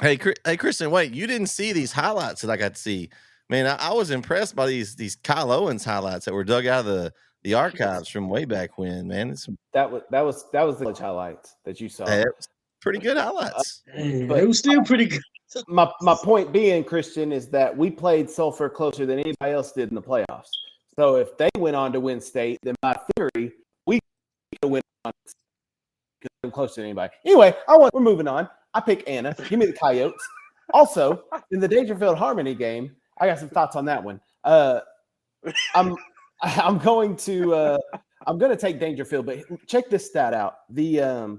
Hey, Kristen, wait, you didn't see these highlights that I got to see. Man, I was impressed by these Kyle Owens highlights that were dug out of the archives from way back when. Man, that was the college highlights that you saw. It was pretty good highlights. But it was still pretty good. My point being, Christian, is that we played Sulphur closer than anybody else did in the playoffs. So if they went on to win state, then by theory, we could win on closer than anybody. Anyway, we're moving on. I pick Anna. Give me the Coyotes. Also, in the Dangerfield Harmony game, I got some thoughts on that one. I'm going to take Dangerfield, but check this stat out. The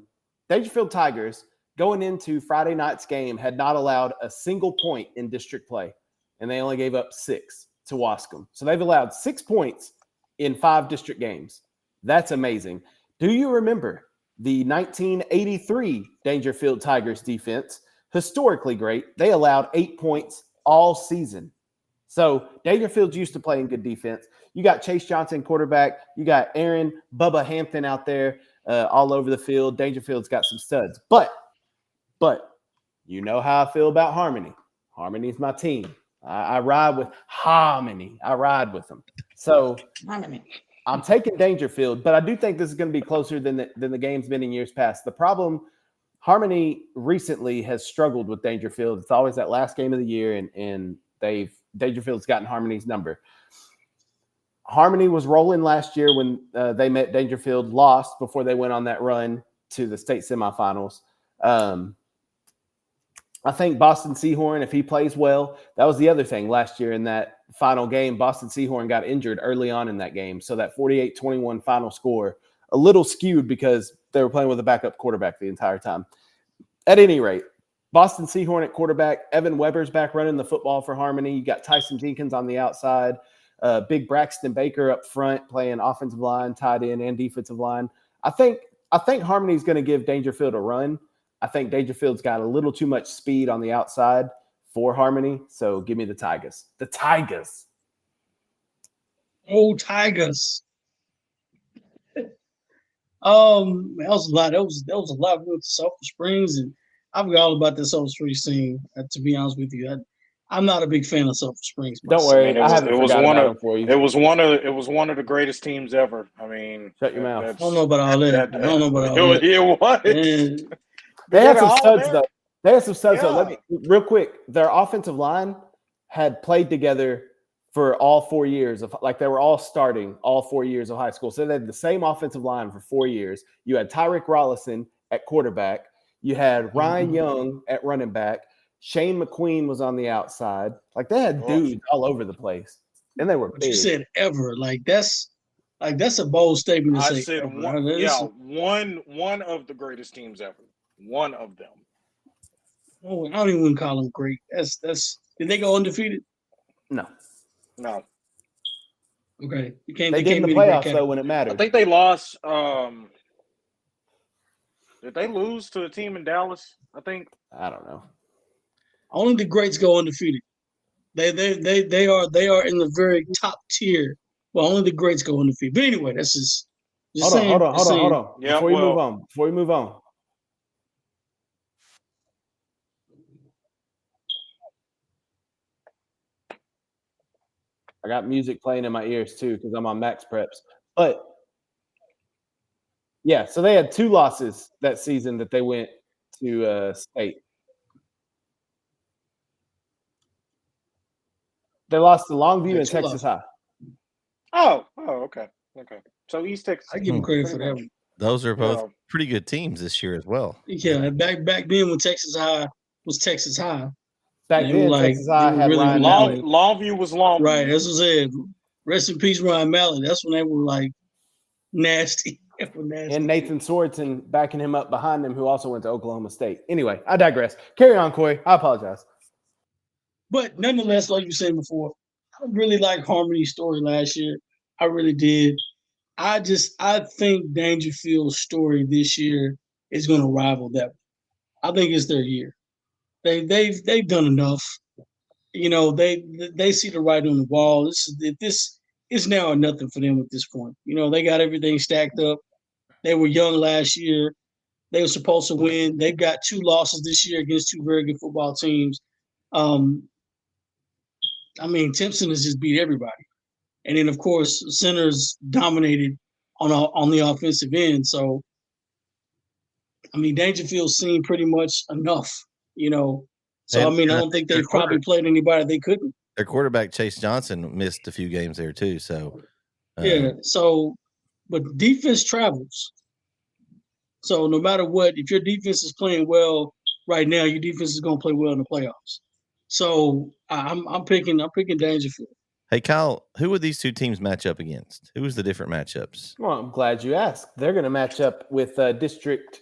Dangerfield Tigers going into Friday night's game had not allowed a single point in district play, and they only gave up 6 to Wascom. So they've allowed 6 points in 5 district games. That's amazing. Do you remember the 1983 Dangerfield Tigers defense? Historically great. They allowed 8 points all season. So Dangerfield's used to playing good defense. You got Chase Johnson, quarterback. You got Aaron Bubba Hampton out there all over the field. Dangerfield's got some studs. But you know how I feel about Harmony. Harmony's my team. I ride with Harmony. I ride with them. So I'm taking Dangerfield, but I do think this is going to be closer than the game's been in years past. The problem, Harmony recently has struggled with Dangerfield. It's always that last game of the year, and Dangerfield's gotten Harmony's number. Harmony was rolling last year when they met Dangerfield, lost before they went on that run to the state semifinals. I think Boston Seahorn, if he plays well, that was the other thing last year in that final game. Boston Seahorn got injured early on in that game. So that 48-21 final score, a little skewed because they were playing with a backup quarterback the entire time. At any rate, Boston Seahorn at quarterback, Evan Weber's back running the football for Harmony. You got Tyson Jenkins on the outside, big Braxton Baker up front playing offensive line, tight end, and defensive line. I think Harmony's going to give Dangerfield a run. I think Dangerfield's got a little too much speed on the outside for Harmony, so give me the Tigers. The Tigers. Oh, Tigers. That was a lot. That was a lot with Sulphur Springs, and I forgot all about the Sulphur Springs scene. To be honest with you, I'm not a big fan of Sulphur Springs. Don't worry, I haven't forgotten about them for you. It was one of the greatest teams ever. I mean, shut your mouth. I don't know about all that. I don't know about all that. It was. They had some studs though. Let me real quick. Their offensive line had played together for all 4 years of they were all starting all 4 years of high school. So they had the same offensive line for 4 years. You had Tyrick Rollison at quarterback. You had Ryan Young at running back. Shane McQueen was on the outside. They had dudes all over the place, and they were big. You said ever that's a bold statement to say. I said one of the greatest teams ever. One of them. Oh, I don't even call them great. That's. Did they go undefeated? No. Okay, you can't. They did in the playoffs though when it mattered. I think they lost. Did they lose to a team in Dallas? I think. I don't know. Only the greats go undefeated. They are in the very top tier. Well, only the greats go undefeated. But anyway, that's just hold on. Yeah, Before you move on. I got music playing in my ears too because I'm on Max Preps. But yeah, so they had 2 losses that season that they went to state. They lost to Longview and Texas High. Oh, okay. So East Texas. I give them credit for that one. Those are both pretty good teams this year as well. Yeah, back then when Texas High was Texas High. Back then, Texas High had really Ryan Mallett. Longview was Longview. Right, that's what I said. Rest in peace, Ryan Mallett. That's when they were nasty. And Nathan Sorensen backing him up behind him, who also went to Oklahoma State. Anyway, I digress. Carry on, Corey. I apologize. But nonetheless, like you said before, I really like Harmony's story last year. I really did. I think Dangerfield's story this year is going to rival that one. I think it's their year. They've done enough. They see the writing on the wall. This is now a nothing for them at this point. They got everything stacked up. They were young last year. They were supposed to win. They've got 2 losses this year against 2 very good football teams. I mean, Timpson has just beat everybody. And then, of course, Center's dominated on the offensive end. So, I mean, Dangerfield's seen pretty much enough, you know. So, I mean, I don't think they've probably played anybody they couldn't. Their quarterback, Chase Johnson, missed a few games there, too. So, yeah. So, but defense travels. So, no matter what, if your defense is playing well right now, your defense is going to play well in the playoffs. So, I'm picking Dangerfield. Hey, Kyle, who would these two teams match up against? Who was the different matchups? Well, I'm glad you asked. They're going to match up with District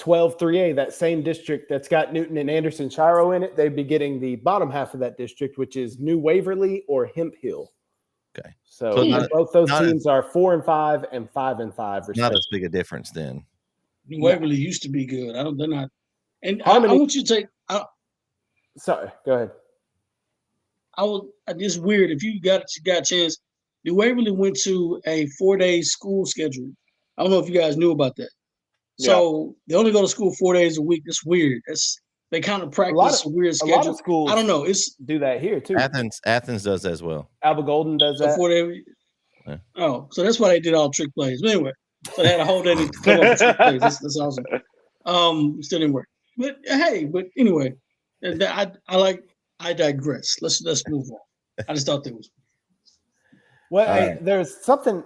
12-3A, that same district that's got Newton and Anderson Shiro in it. They'd be getting the bottom half of that district, which is New Waverly or Hemp Hill. Okay. So both those teams are 4-5 and 5-5. Not as big a difference then. New Waverly used to be good. They're not. And Harmony, I want you to take. Sorry, go ahead. It's weird. If you got a chance, New Waverly went to a 4-day school schedule. I don't know if you guys knew about that. So they only go to school 4 days a week. That's weird. They kind of practice a weird schedule. A lot of schools, I don't know. Do that here too. Athens does as well. Alba Golden does that. 4 day. Yeah. Oh, so that's why they did all trick plays. But anyway, so they had a whole day to come up with trick plays. That's awesome. Still didn't work. But hey, anyway, I digress. Let's move on. I just thought there was. Well, there's something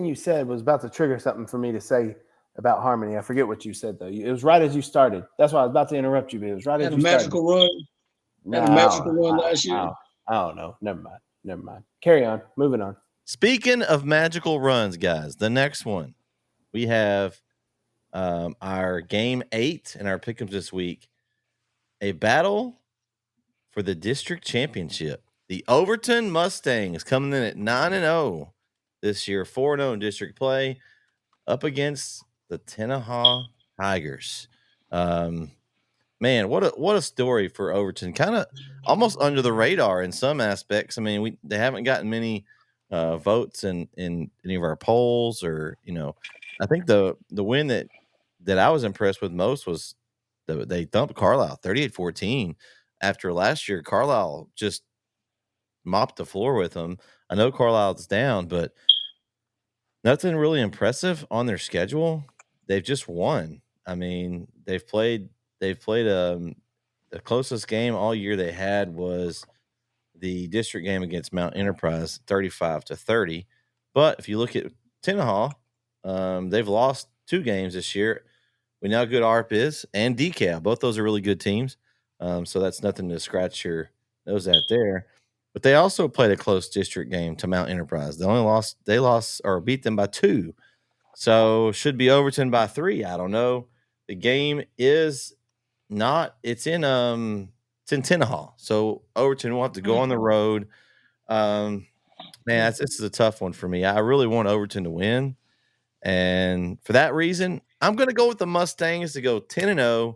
you said was about to trigger something for me to say about Harmony. I forget what you said though. It was right as you started. That's why I was about to interrupt you, but it was right as you started. Magical run. Had a magical run last year. I don't know. Never mind. Carry on. Moving on. Speaking of magical runs, guys, the next one we have our game 8 and our pick'ems this week. A battle for the district championship. The Overton Mustangs coming in at 9-0 this year, 4-0 in district play, up against the Tenaha Tigers. Man, what a story for Overton. Kind of almost under the radar in some aspects. I mean, they haven't gotten many votes in any of our polls, or I think the win that I was impressed with most was they thumped Carlisle 38-14. After last year, Carlisle just mopped the floor with them. I know Carlisle's down, but nothing really impressive on their schedule. They've just won. I mean, they've played the closest game all year they had was the district game against Mount Enterprise, 35-30. But if you look at Tenaha, they've lost 2 games this year. We know how good ARP is, and DeKalb. Both those are really good teams. So that's nothing to scratch your nose at there. But they also played a close district game to Mount Enterprise. They lost or beat them by 2. So should be Overton by 3. I don't know. The game is not. It's in Tenaha. So Overton will have to go on the road. Man, this is a tough one for me. I really want Overton to win. And for that reason, I'm going to go with the Mustangs to go 10-0,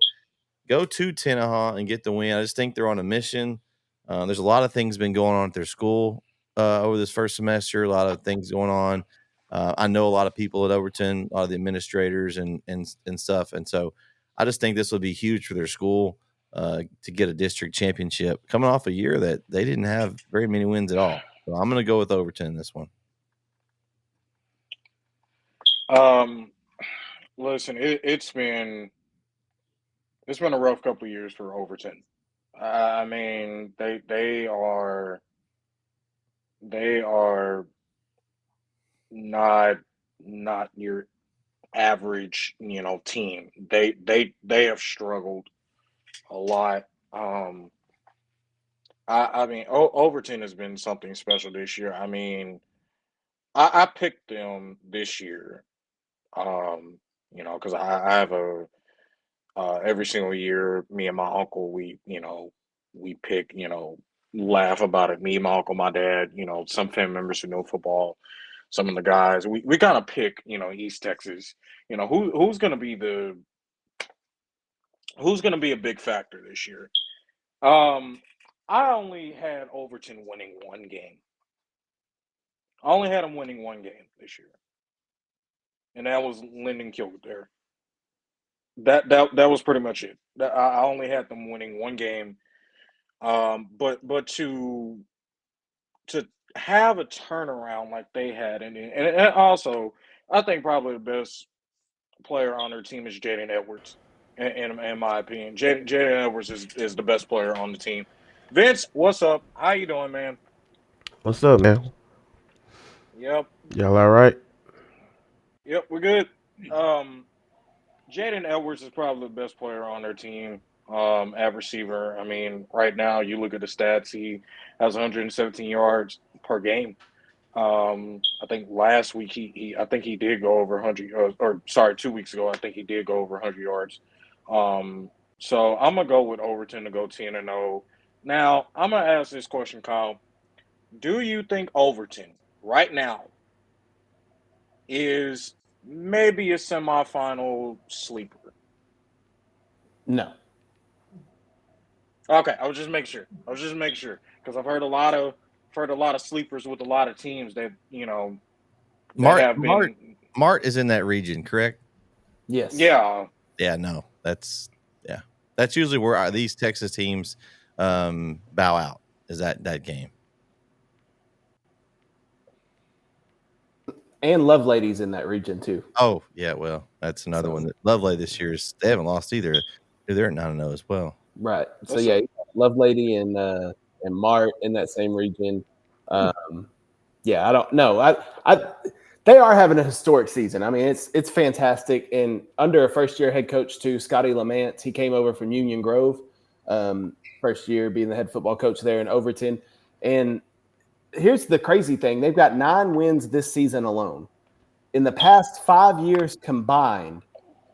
go to Tenaha and get the win. I just think they're on a mission. There's a lot of things been going on at their school over this first semester, a lot of things going on. I know a lot of people at Overton, a lot of the administrators and stuff. And so I just think this will be huge for their school to get a district championship coming off a year that they didn't have very many wins at all. So I'm going to go with Overton in this one. Listen, it's been a rough couple of years for Overton. I mean, they are not your average, team. They have struggled a lot. I mean, Overton has been something special this year. I mean, I picked them this year, because I have every single year, me and my uncle, we pick, laugh about it. Me, my uncle, my dad, some family members who know football, some of the guys, we kind of pick, East Texas, who's going to be a big factor this year. I only had Overton winning 1 game. I only had them winning 1 game this year, and that was Linden Kildare. That was pretty much it. I only had them winning 1 game. But to have a turnaround like they had, and also I think probably the best player on their team is Jaden Edwards. In my opinion, Jaden Edwards is the best player on the team. Vince, what's up? How you doing, man? What's up, man? Yep, Y'all all right? yep, we're good. Jaden Edwards is probably the best player on their team at receiver. I mean, right now you look at the stats; he has 117 yards per game. I think last week I think he did go over 100 or sorry, 2 weeks ago I think he did go over 100 yards. So I'm gonna go with Overton to go 10-0. Now I'm gonna ask this question, Kyle. Do you think Overton right now is maybe a semifinal sleeper? No. Okay, I was just making sure because I've heard a lot of sleepers with a lot of teams that Mart is in that region, correct? Yes. Yeah. Yeah, no, that's usually where these Texas teams bow out, is that game. And Lovelady's in that region too. Oh yeah, well that's another one. That Lovelady this year they haven't lost either. They're at 9-0 as well. Right. So yeah, Lovelady and Mart in that same region. Yeah, I don't know. They are having a historic season. I mean, it's fantastic. And under a first-year head coach too, Scotty Lamance, he came over from Union Grove, first year being the head football coach there in Overton. And here's the crazy thing: they've got 9 wins this season alone. In the past 5 years combined,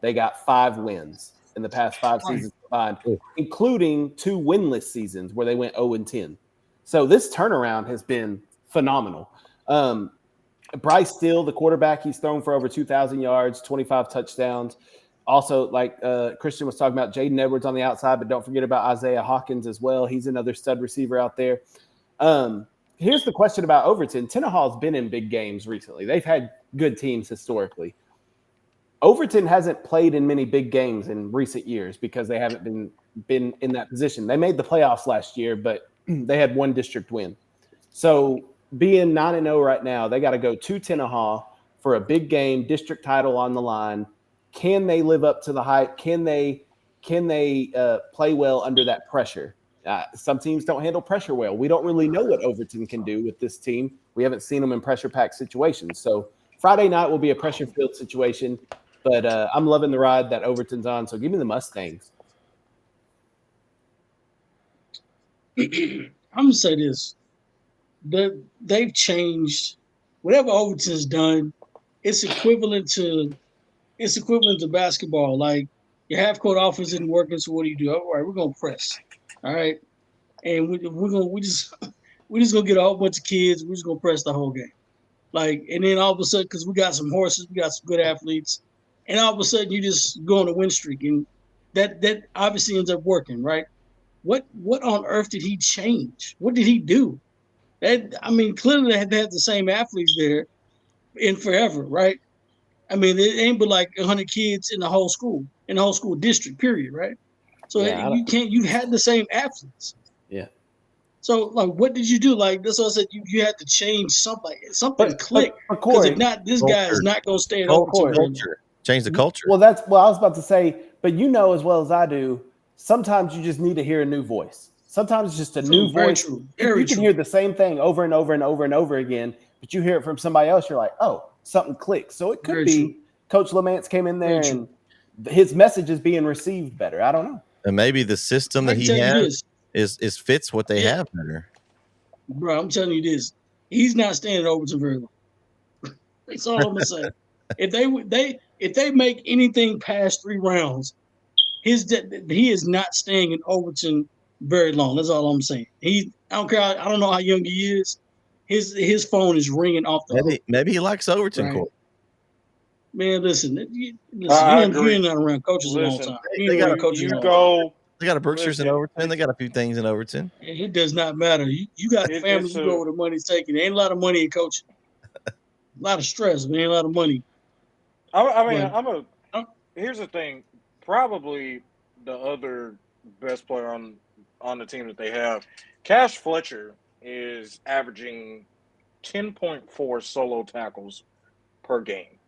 they got 5 wins in the past 5 seasons combined, including 2 winless seasons where they went 0-10. So this turnaround has been phenomenal. Bryce Steele, the quarterback, he's thrown for over 2,000 yards, 25 touchdowns. Also, like Christian was talking about, Jaden Edwards on the outside, but don't forget about Isaiah Hawkins as well. He's another stud receiver out there. Here's the question about Overton. Tenahaw's been in big games recently. They've had good teams historically. Overton hasn't played in many big games in recent years because they haven't been in that position. They made the playoffs last year, but they had 1 district win. So being 9-0 right now, they got to go to Tenaha for a big game, district title on the line. Can they live up to the hype? Can they play well under that pressure? Some teams don't handle pressure well. We don't really know what Overton can do with this team. We haven't seen them in pressure-packed situations. So Friday night will be a pressure-filled situation, but I'm loving the ride that Overton's on. So give me the Mustangs. I'm going to say this. They've changed. Whatever Overton's done, it's equivalent to basketball. Like your half-court offense isn't working, so what do? All right, we're going to press. All right. And we just gonna get a whole bunch of kids. We're just gonna press the whole game, like, and then all of a sudden, because we got some horses, we got some good athletes, and all of a sudden you just go on a win streak, and that obviously ends up working, right? What on earth did he change? What did he do? Clearly they had the same athletes there in forever, right? I mean, it ain't but like 100 kids in the whole school district, period, right? So yeah, you had the same athletes. Yeah. So, like, what did you do? Like, that's what I said. You had to change something. Something clicked. Because if not, this guy is not going to stay at Overton. Change the culture. Well, I was about to say, but you know as well as I do, sometimes you just need to hear a new voice. Sometimes it's just a new voice. You can hear the same thing over and over and over and over again, but you hear it from somebody else, you're like, oh, something clicked. So it could be Coach Lamance came in there and his message is being received better. I don't know. And maybe the system that he has is fits what they have better. Bro, I'm telling you this. He's not staying at Overton very long. That's all I'm gonna say. If they make anything past 3 rounds, he is not staying in Overton very long. That's all I'm saying. I don't care. I don't know how young he is. His phone is ringing off the hook. Maybe he likes Overton. Right? Man, listen. You're not around coaches a long time. They got a Brookshire's in Overton. They got a few things in Overton. It does not matter. You got family. You go where the money's taken. There ain't a lot of money in coaching. A lot of stress, man. A lot of money. Here's the thing. Probably the other best player on the team that they have. Cash Fletcher is averaging 10.4 solo tackles per game.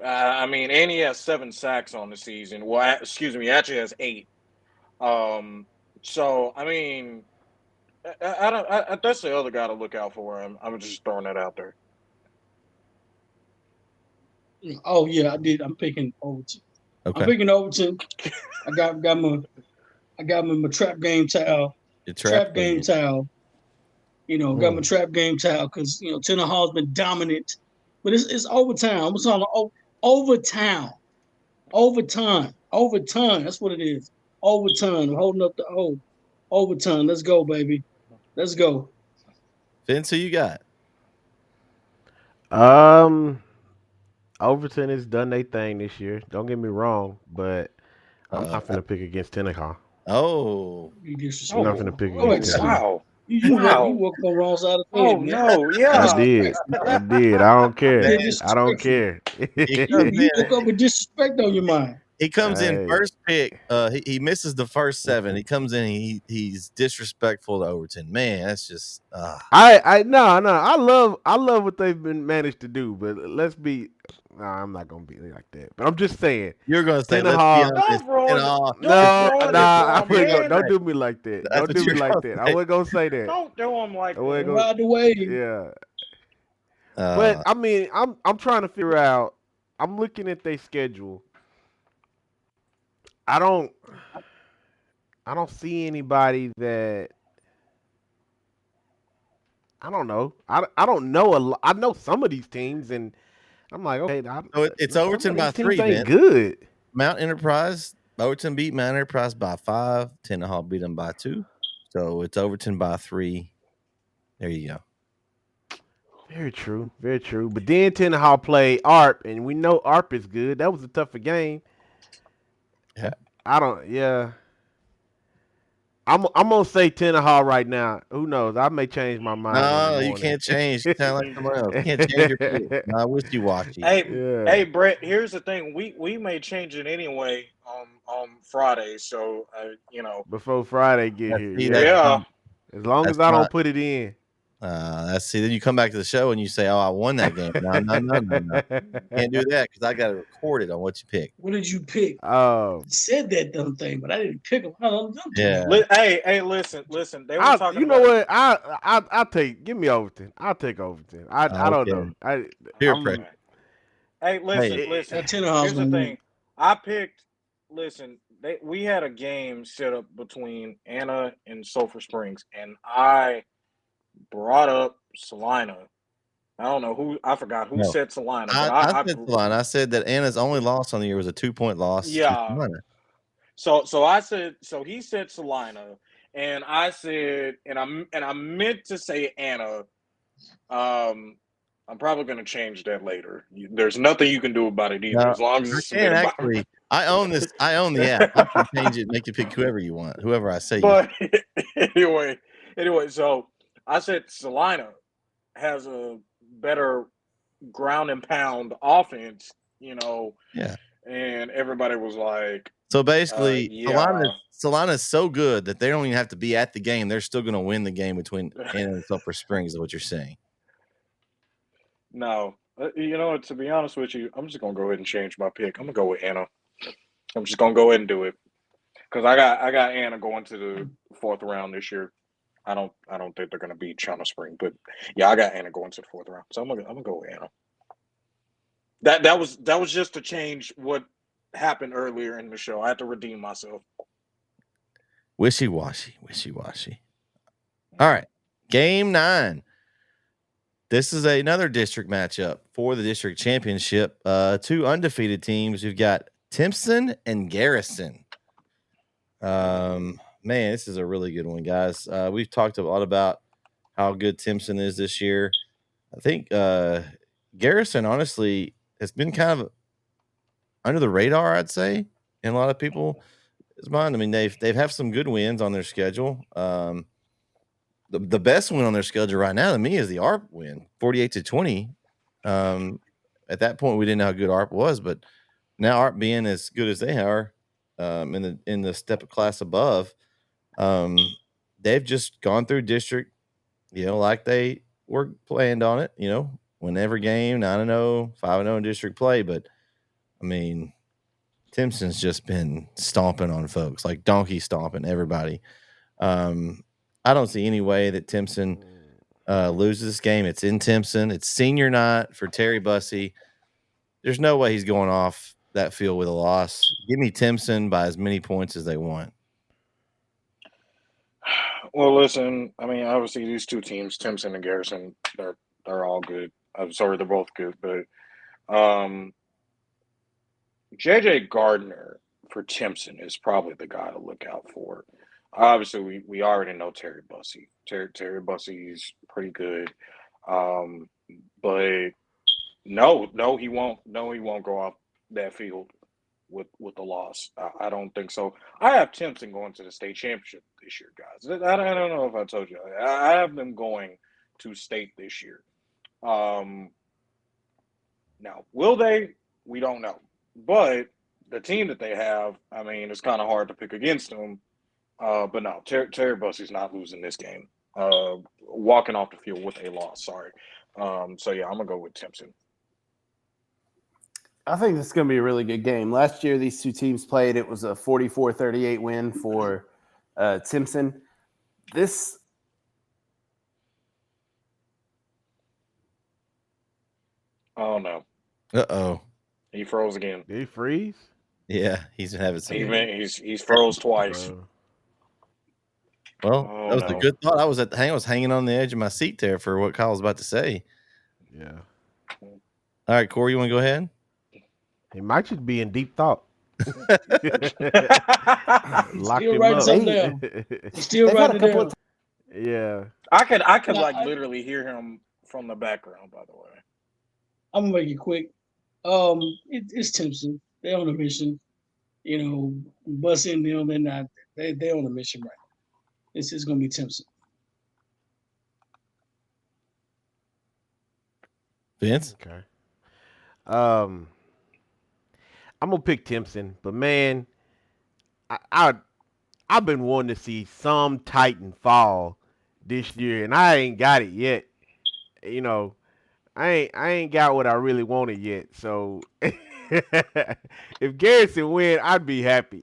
And he has 7 sacks on the season. Well, excuse me, he actually has 8. So I mean, that's the other guy to look out for. I'm just throwing that out there. Oh yeah, I did. I'm picking Overton. Okay. I'm picking Overton. I got my trap game towel. Trap game towel. Got my trap game towel because Tennessee been dominant, but it's overtime. I'm talking overtime. Overtime. That's what it is. Overtime. I'm holding up the O. Overtime. Let's go, baby. Let's go. Vince, who you got? Overton has done their thing this year. Don't get me wrong, but I'm not finna pick against Tennessee. Oh. I'm not finna pick against Tennessee. Wow. You walked on the wrong side of the bed. Oh no, yeah. I did. I don't care. I don't care. You woke up with disrespect on your mind. He comes in first pick. He misses the first 7. He comes in. He's disrespectful to Overton. Man, that's just. I love what they've been managed to do, but let's be. No, I'm not gonna be like that. But I'm just saying. You're gonna say let's be honest. Don't do me like that. Don't do me like that. I wasn't gonna say that. Don't do him like that. By the way. Yeah. But I mean, I'm trying to figure out. I'm looking at their schedule. I don't see anybody that I don't know. I don't know a lot. I know some of these teams, and I'm like, okay. So it's Overton by 3. Ain't good. Mount Enterprise. Overton beat Mount Enterprise by 5. Tennessee beat them by 2. So it's Overton by 3. There you go. Very true. Very true. But then Tennessee played ARP, and we know ARP is good. That was a tougher game. Yeah. I'm gonna say Tennessee right now. Who knows? I may change my mind. No, you can't change. You sound like someone else. You can't change your pick. No, wishy-washy. Hey, Brett. Here's the thing. We may change it anyway on Friday. So before Friday get here. Yeah. As long as I don't put it in. Then you come back to the show and you say, "Oh, I won that game." No. Can't do that because I got to record it on what you picked. What did you pick? Oh, said that dumb thing, but I didn't pick them. Yeah. Hey, listen. They were talking. You know what? I'll take. Give me Overton. I'll take Overton. I don't know. Peer pressure. Hey, listen. Here's the thing. I picked. Listen, we had a game set up between Anna and Sulphur Springs, and I brought up Salina. I don't know who. I forgot who said Salina. I said Salina. I said that Anna's only loss on the year was a 2-point loss. Yeah. So I said. So he said Salina, and I said, and I meant to say Anna. I'm probably going to change that later. There's nothing you can do about it either, as long as it's actually. I own this. I own the app. I can change it, make you pick whoever you want, whoever I say. But anyway, so I said Salina has a better ground and pound offense, Yeah. And everybody was like, so basically, Salina's so good that they don't even have to be at the game. They're still going to win the game between Anna and Sulphur Springs, is what you're saying. No. To be honest with you, I'm just going to go ahead and change my pick. I'm going to go with Anna. I'm just going to go ahead and do it. Because I got Anna going to the 4th round this year. I don't think they're going to beat China Spring, but yeah, I got Anna going to the 4th round, so I'm gonna go with Anna. That was just to change what happened earlier in the show. I had to redeem myself. Wishy-washy. All right, game 9. This is another district matchup for the district championship. 2 undefeated teams. We've got Timpson and Garrison. Man, this is a really good one, guys. We've talked a lot about how good Timpson is this year. I think Garrison, honestly, has been kind of under the radar, I'd say, in a lot of people's mind. I mean, they've have some good wins on their schedule. The best win on their schedule right now to me is the ARP win, 48-20. At that point, we didn't know how good ARP was, but now ARP being as good as they are in the step of class above, They've just gone through district, like they were planned on it, win every game, 9-0, 5-0 in district play. But, I mean, Timpson's just been stomping on folks, like donkey stomping everybody. I don't see any way that Timpson loses this game. It's in Timpson. It's senior night for Terry Bussey. There's no way he's going off that field with a loss. Give me Timpson by as many points as they want. Well, listen, I mean, obviously these two teams, Timpson and Garrison, they're all good. I'm sorry, they're both good, but JJ Gardner for Timpson is probably the guy to look out for. Obviously, we already know Terry Bussey. Terry Bussey's pretty good, but no, he won't. No, he won't go off that field with the loss. I don't think so. I have Timpson going to the state championship this year, guys. I don't know if I told you. I have them going to state this year. Now, will they? We don't know. But the team that they have, I mean, it's kind of hard to pick against them. But no, Terry Bussey's not losing this game. Walking off the field with a loss, sorry. So, yeah, I'm going to go with Timpson. I think this is going to be a really good game. Last year, these two teams played. It was a 44-38 win for Timpson. This – oh, no. Uh-oh. He froze again. Did he freeze? Yeah, he's having some. He's froze twice. Well, that was a good thought. I was hanging on the edge of my seat there for what Kyle was about to say. Yeah. All right, Corey, you want to go ahead? He might just be in deep thought. Lock still him writing up. something down. He's still writing it down. Yeah. I could literally hear him from the background, by the way. I'm going to make it quick. It's Timpson. They're on a mission. Bussey and them, they're not. They're on a mission right now. It's going to be Timpson. Vince? Okay. I'm gonna pick Timpson, but man, I've been wanting to see some Titan fall this year, and I ain't got it yet. I ain't got what I really wanted yet. So if Garrison win, I'd be happy.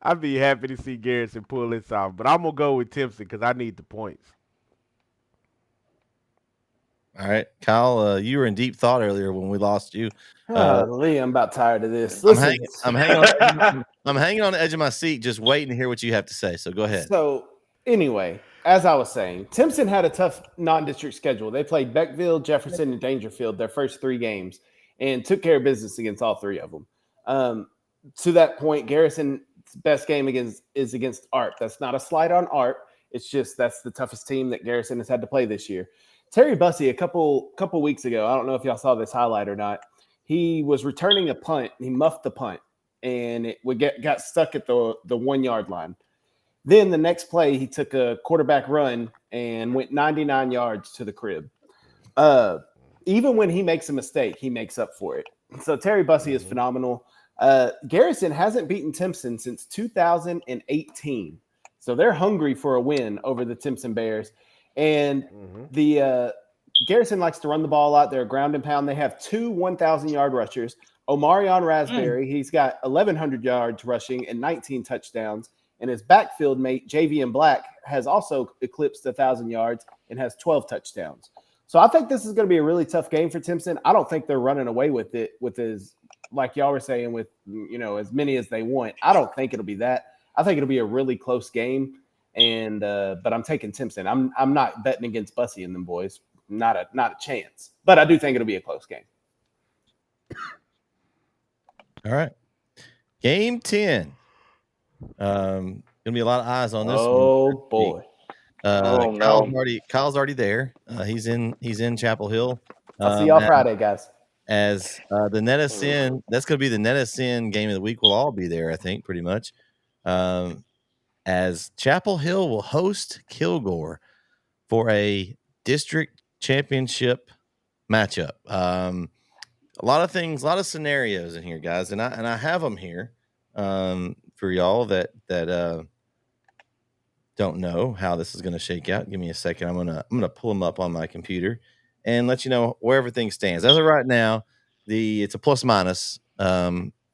I'd be happy to see Garrison pull this off. But I'm gonna go with Timpson because I need the points. All right, Kyle, you were in deep thought earlier when we lost you. Lee, I'm about tired of this. I'm hanging on the edge of my seat, just waiting to hear what you have to say. So go ahead. So anyway, as I was saying, Timpson had a tough non-district schedule. They played Beckville, Jefferson, and Dangerfield their first 3 games and took care of business against all 3 of them. To that point, Garrison's best game is against Art. That's not a slight on Art. It's just that's the toughest team that Garrison has had to play this year. Terry Bussey, a couple weeks ago, I don't know if y'all saw this highlight or not, he was returning a punt. He muffed the punt, and it got stuck at the 1-yard line. Then the next play, he took a quarterback run and went 99 yards to the crib. Even when he makes a mistake, he makes up for it. So Terry Bussey is phenomenal. Garrison hasn't beaten Timpson since 2018. So they're hungry for a win over the Timpson Bears. And the Garrison likes to run the ball a lot. They're a ground and pound. They have 2 1,000-yard rushers. Omarion Raspberry, he's got 1,100 yards rushing and 19 touchdowns. And his backfield mate, JV Black, has also eclipsed 1,000 yards and has 12 touchdowns. So I think this is going to be a really tough game for Timpson. I don't think they're running away with it like y'all were saying, with as many as they want. I don't think it'll be that. I think it'll be a really close game. And but I'm taking Timpson. I'm not betting against Bussey and them boys. Not a chance. But I do think it'll be a close game. All right. Game 10. Gonna be a lot of eyes on this one. Oh boy. Kyle's already there. He's in Chapel Hill. I'll see y'all Friday, guys. As the Nettesin, that's going to be the Nettesin game of the week. We'll all be there, I think, pretty much. As Chapel Hill will host Kilgore for a district championship matchup. A lot of things, a lot of scenarios in here, guys, and I have them here. for y'all that don't know how this is going to shake out. Give me a second. I'm gonna pull them up on my computer and let you know where everything stands. As of right now, it's a plus minus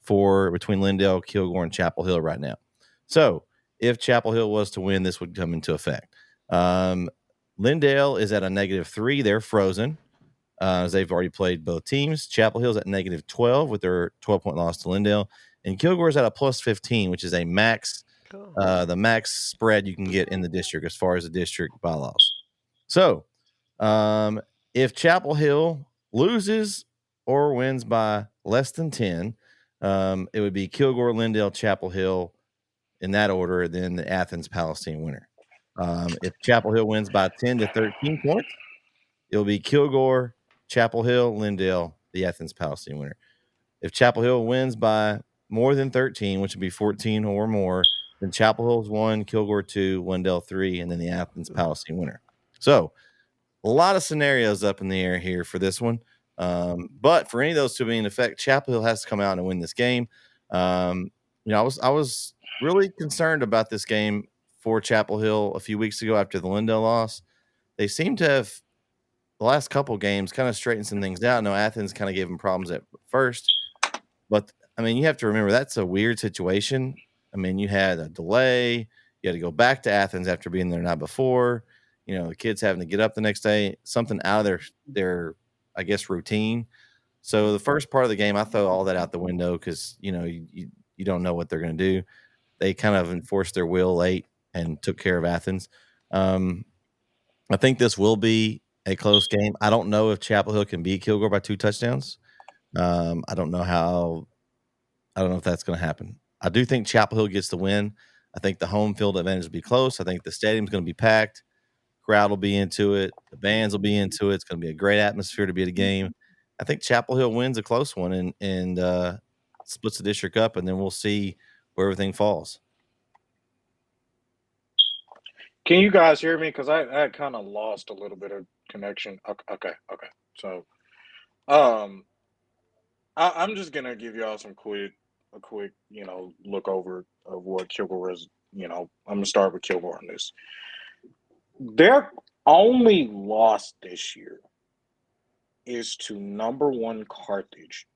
for between Lindale, Kilgore, and Chapel Hill right now. So if Chapel Hill was to win, this would come into effect. Lindale is at a -3. They're frozen. As they've already played both teams. Chapel Hill's at -12 with their 12-point loss to Lindale. And Kilgore's at a +15, which is a max, the max spread you can get in the district as far as the district bylaws. So if Chapel Hill loses or wins by less than 10, it would be Kilgore, Lindale, Chapel Hill in that order, then the Athens Palestine winner. If Chapel Hill wins by 10 to 13 points, it'll be Kilgore, Chapel Hill, Lindale, the Athens Palestine winner. If Chapel Hill wins by more than 13, which would be 14 or more, then Chapel Hill's 1, Kilgore 2, Lindale 3, and then the Athens Palestine winner. So a lot of scenarios up in the air here for this one. But for any of those to be in effect, Chapel Hill has to come out and win this game. I was really concerned about this game for Chapel Hill a few weeks ago after the Lindale loss. They seem to have the last couple games kind of straightened some things out. I know Athens kind of gave them problems at first, but I mean, you have to remember that's a weird situation. I mean, you had a delay. You had to go back to Athens after being there the night before. The kids having to get up the next day, something out of their I guess, routine. So the first part of the game, I throw all that out the window because, you don't know what they're going to do. They kind of enforced their will late and took care of Athens. I think this will be a close game. I don't know if Chapel Hill can beat Kilgore by 2 touchdowns. I don't know if that's going to happen. I do think Chapel Hill gets the win. I think the home field advantage will be close. I think the stadium's going to be packed. Crowd will be into it. The bands will be into it. It's going to be a great atmosphere to be at a game. I think Chapel Hill wins a close one and splits the district up, and then we'll see where everything falls. Can you guys hear me? Because I kind of lost a little bit of connection. Okay. So, I'm just gonna give y'all a quick, look over of what Kilgore is. I'm gonna start with Kilgore on this. Their only loss this year is to number 1 Carthage,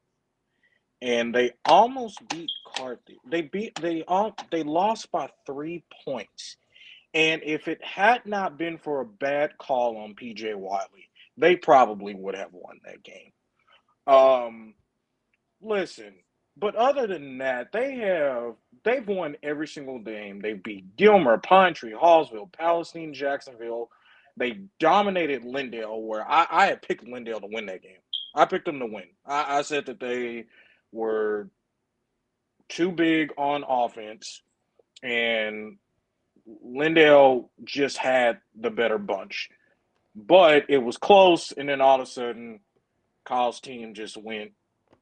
and they almost beat Carthage. They lost by 3 points. And if it had not been for a bad call on PJ Wiley, they probably would have won that game. Listen, but other than that, they've won every single game. They beat Gilmer, Pine Tree, Hallsville, Palestine, Jacksonville. They dominated Lindale, where I had picked Lindale to win that game. I picked them to win. I said that they were too big on offense, and Lindale just had the better bunch. But it was close, and then all of a sudden, Kyle's team just went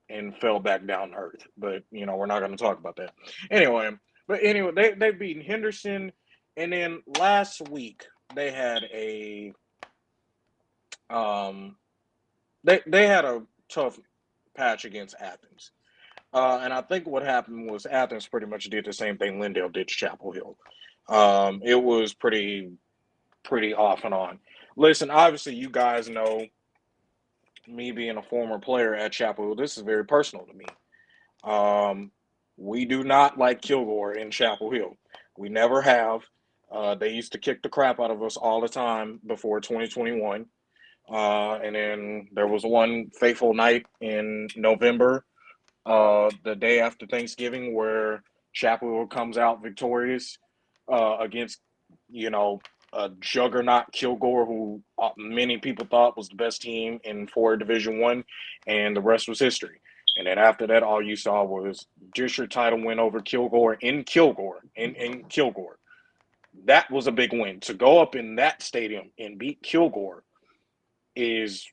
and fell back down to earth. But, we're not going to talk about that. Anyway, they beat Henderson, and then last week they had a they had a tough patch against Athens. And I think what happened was Athens pretty much did the same thing Lindale did to Chapel Hill. It was pretty off and on. Listen, obviously, you guys know me being a former player at Chapel Hill. This is very personal to me. We do not like Kilgore in Chapel Hill. We never have. They used to kick the crap out of us all the time before 2021. And then there was one fateful night in November, the day after Thanksgiving, where Chapel Hill comes out victorious against, a juggernaut Kilgore, who many people thought was the best team in 4 Division I, and the rest was history. And then after that, all you saw was district title win over Kilgore in Kilgore. That was a big win. To go up in that stadium and beat Kilgore is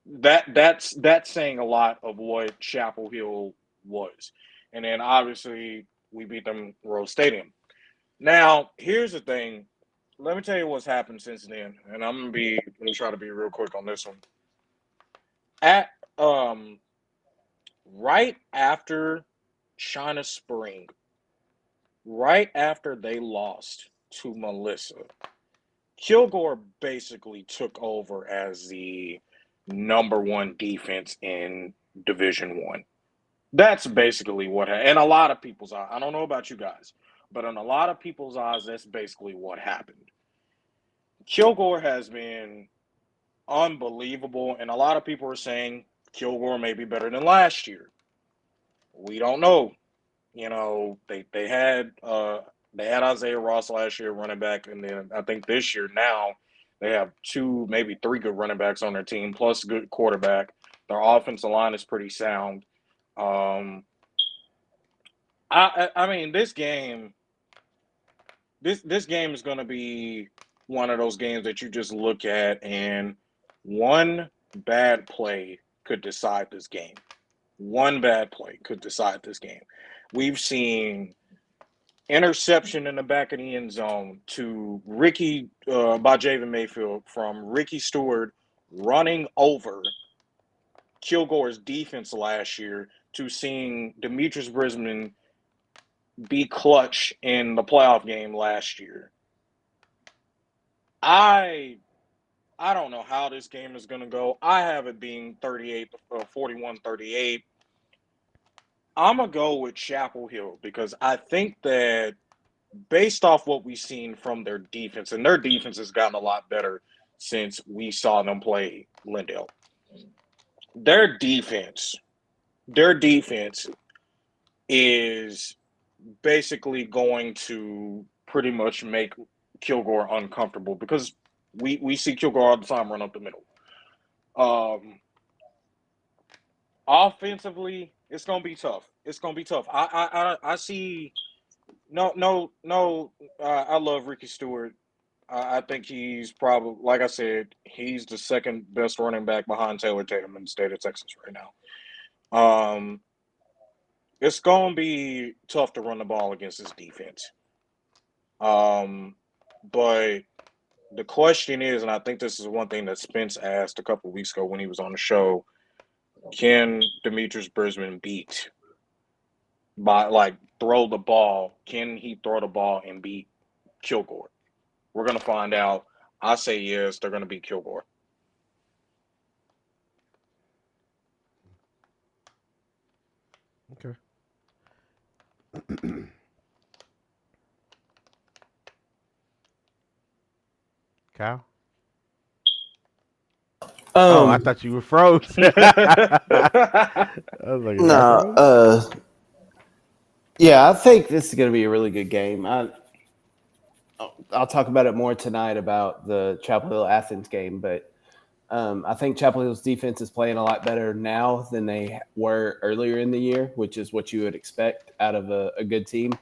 that's saying a lot of what Chapel Hill was. And then obviously we beat them Rose Stadium. Now, here's the thing. Let me tell you what's happened since then, and I'm gonna try to be real quick on this one. At right after China Spring, right after they lost to Melissa, Kilgore basically took over as the number one defense in Division One. That's basically what happened. In a lot of people's eyes, I don't know about you guys, but in a lot of people's eyes, that's basically what happened. Kilgore has been unbelievable, and a lot of people are saying Kilgore may be better than last year. We don't know. You know, they had Isaiah Ross last year, running back, and then I think this year now they have 2, maybe 3 good running backs on their team, plus a good quarterback. Their offensive line is pretty sound. I mean, this game is going to be one of those games that you just look at and one bad play could decide this game. One bad play could decide this game. We've seen interception in the back of the end zone to Ricky by Javen Mayfield from Ricky Stewart running over Kilgore's defense last year to seeing Demetrius Brisbane be clutch in the playoff game last year. I don't know how this game is going to go. I have it being 41-38. I'm going to go with Chapel Hill because I think that based off what we've seen from their defense, and their defense has gotten a lot better since we saw them play Lindale. Their defense is basically going to pretty much make Kilgore uncomfortable because we see Kilgore all the time run up the middle. Offensively, it's gonna be tough. I see. No. I love Ricky Stewart. I think he's probably, like I said, he's the second best running back behind Taylor Tatum in the state of Texas right now. It's gonna be tough to run the ball against this defense. But the question is, and I think this is one thing that Spence asked a couple of weeks ago when he was on the show, can Demetrius Brisbane beat throw the ball? Can he throw the ball and beat Kilgore? We're going to find out. I say yes, they're going to beat Kilgore. Okay. Kyle? I thought you were froze. I was like, yeah, I think this is going to be a really good game. I'll talk about it more tonight about the Chapel Hill Athens game, but I think Chapel Hill's defense is playing a lot better now than they were earlier in the year, which is what you would expect out of a good team.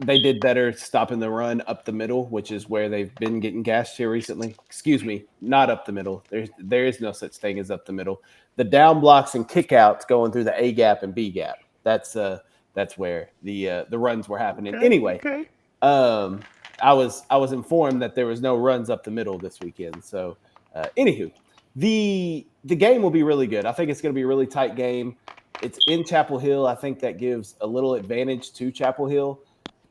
They did better stopping the run up the middle, which is where they've been getting gashed here recently. Excuse me, not up the middle. There is no such thing as up the middle. The down blocks and kickouts going through the A gap and B gap. That's where the runs were happening. Okay, anyway, okay. I was informed that there was no runs up the middle this weekend. So, anywho, the game will be really good. I think it's going to be a really tight game. It's in Chapel Hill. I think that gives a little advantage to Chapel Hill.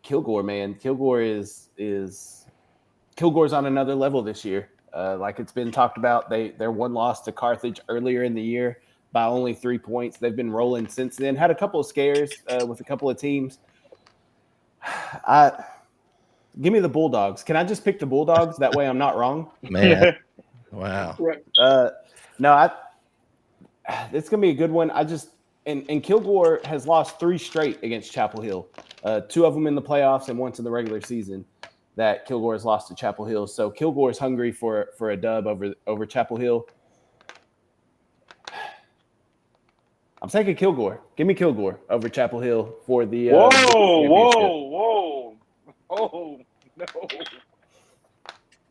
Kilgore, man, Kilgore's on another level this year. Like it's been talked about, their one loss to Carthage earlier in the year by only 3 points. They've been rolling since then. Had a couple of scares with a couple of teams. Give me the Bulldogs. Can I just pick the Bulldogs? That way I'm not wrong. Man, wow. Right. No, it's gonna be a good one. And Kilgore has lost 3 straight against Chapel Hill. 2 of them in the playoffs and once in the regular season that Kilgore has lost to Chapel Hill. So Kilgore is hungry for a dub over Chapel Hill. I'm taking Kilgore. Give me Kilgore over Chapel Hill for the Whoa. Oh, no.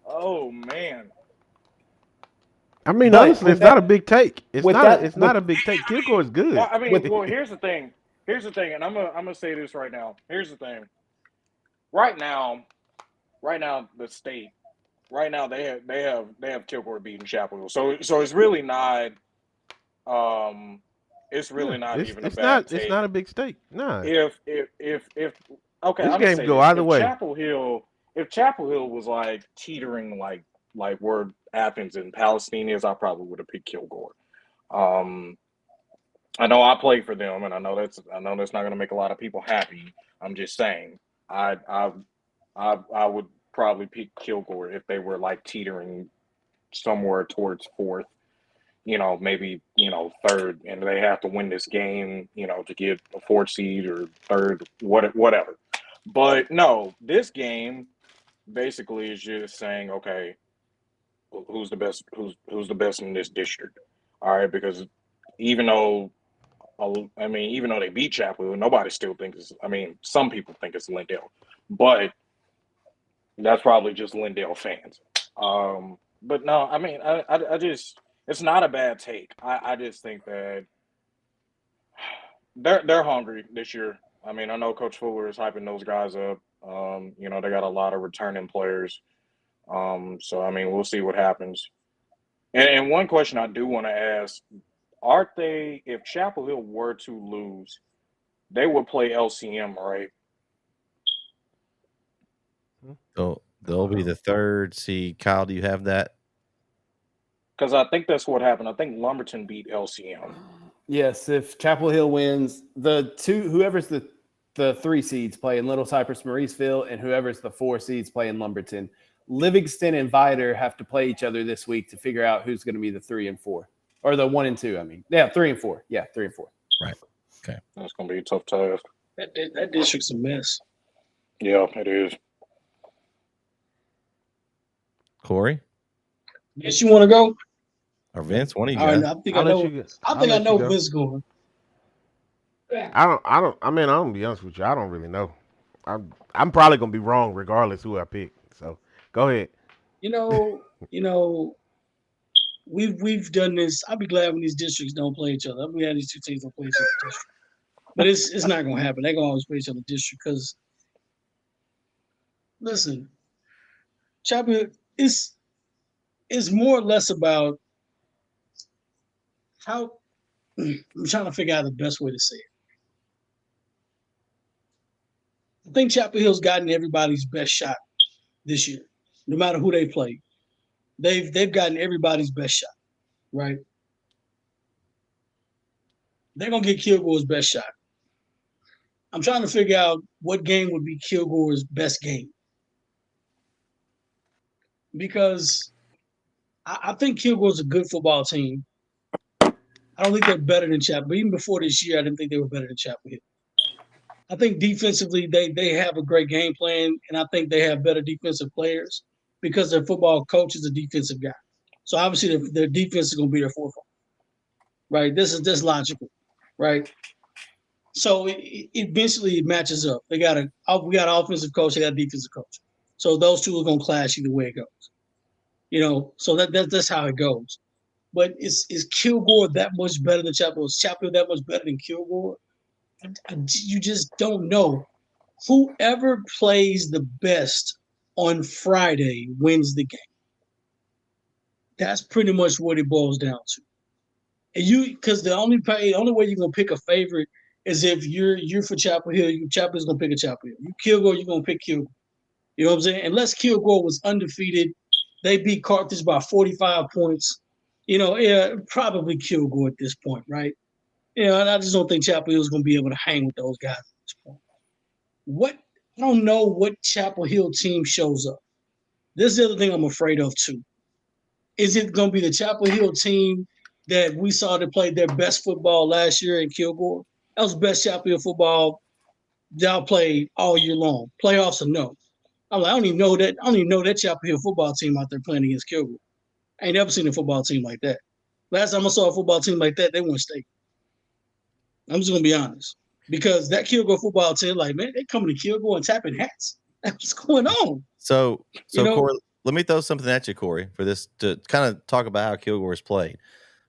Oh, man. I mean, honestly, it's not a big take. It's not a big take. Kilgore is good. Well, I mean, here's the thing. And I'm gonna say this right now. Here's the thing. Right now, the state. Right now, they have Kilgore beating Chapel Hill. So it's really not. it's really not even a It's bad not take. a big stake. Nah. If okay, This I'm gonna game say go this. either way. If Chapel Hill was like teetering like where Athens and Palestine is, I probably would have picked Kilgore. I know I played for them, and I know that's not gonna make a lot of people happy. I'm just saying, I would probably pick Kilgore if they were like teetering somewhere towards fourth, maybe, third, and they have to win this game, to get a fourth seed or third, whatever. But no, this game basically is just saying, okay, who's the best? Who's the best in this district? All right, because even though even though they beat Chapel Hill, nobody still thinks it's. I mean, some people think it's Lindale, but that's probably just Lindale fans. But no, I mean, I just it's not a bad take. I just think that they're hungry this year. I mean, I know Coach Fuller is hyping those guys up. They got a lot of returning players. So I mean, we'll see what happens. And one question I do want to ask: aren't they? If Chapel Hill were to lose, they would play LCM, right? They'll be the third seed. Kyle, do you have that? Because I think that's what happened. I think Lumberton beat LCM. Yes, if Chapel Hill wins, whoever's the 3 seeds play in Little Cypress, Mauriceville, and whoever's the 4 seeds play in Lumberton. Livingston and Vider have to play each other this week to figure out who's going to be the 3 and 4, or the 1 and 2. I mean, 3 and 4. Yeah, 3 and 4. Right. Okay. That's going to be a tough task. That district's a mess. Yeah, it is. Corey? Yes, you want to go? Or Vince? One of you All guys? right, I think I know. I know Vince going. I'm gonna be honest with you. I don't really know. I'm probably gonna be wrong regardless who I pick. So go ahead. We've done this. I'll be glad when these districts don't play each other. We had these 2 teams don't play each other district. But it's not gonna happen. They're gonna always play each other district because listen, Chapel is more or less about how I'm trying to figure out the best way to say it. I think Chapel Hill's gotten everybody's best shot this year, no matter who they play. They've gotten everybody's best shot, right? They're gonna get Kilgore's best shot. I'm trying to figure out what game would be Kilgore's best game. Because I think Kilgore's a good football team. I don't think they're better than Chapel. Even before this year, I didn't think they were better than Chapel Hill. I think defensively, they have a great game plan, and I think they have better defensive players because their football coach is a defensive guy. So obviously, their defense is going to be their forefront, right? This is logical, right? So eventually it matches up. We got an offensive coach, they got a defensive coach. So those two are going to clash either way it goes. So that's how it goes. But is Kilgore that much better than Chapel? Is Chapel that much better than Kilgore? You just don't know. Whoever plays the best on Friday wins the game. That's pretty much what it boils down to. And because the only way you're gonna pick a favorite is if you're for Chapel Hill. Chapel is gonna pick a Chapel Hill. You Kilgore, you're gonna pick Kilgore. You know what I'm saying? Unless Kilgore was undefeated, they beat Carthage by 45 points. Probably Kilgore at this point, right? And I just don't think Chapel Hill is going to be able to hang with those guys at this point. I don't know what Chapel Hill team shows up. This is the other thing I'm afraid of too. Is it going to be the Chapel Hill team that we saw that played their best football last year in Kilgore? That was the best Chapel Hill football y'all played all year long. Playoffs or no? I don't even know that Chapel Hill football team out there playing against Kilgore. I ain't never seen a football team like that. Last time I saw a football team like that, they won state. I'm just gonna be honest, because that Kilgore football team, like, man, they coming to Kilgore and tapping hats. What's going on? So Corey, let me throw something at you, Corey, for this to kind of talk about how Kilgore is played.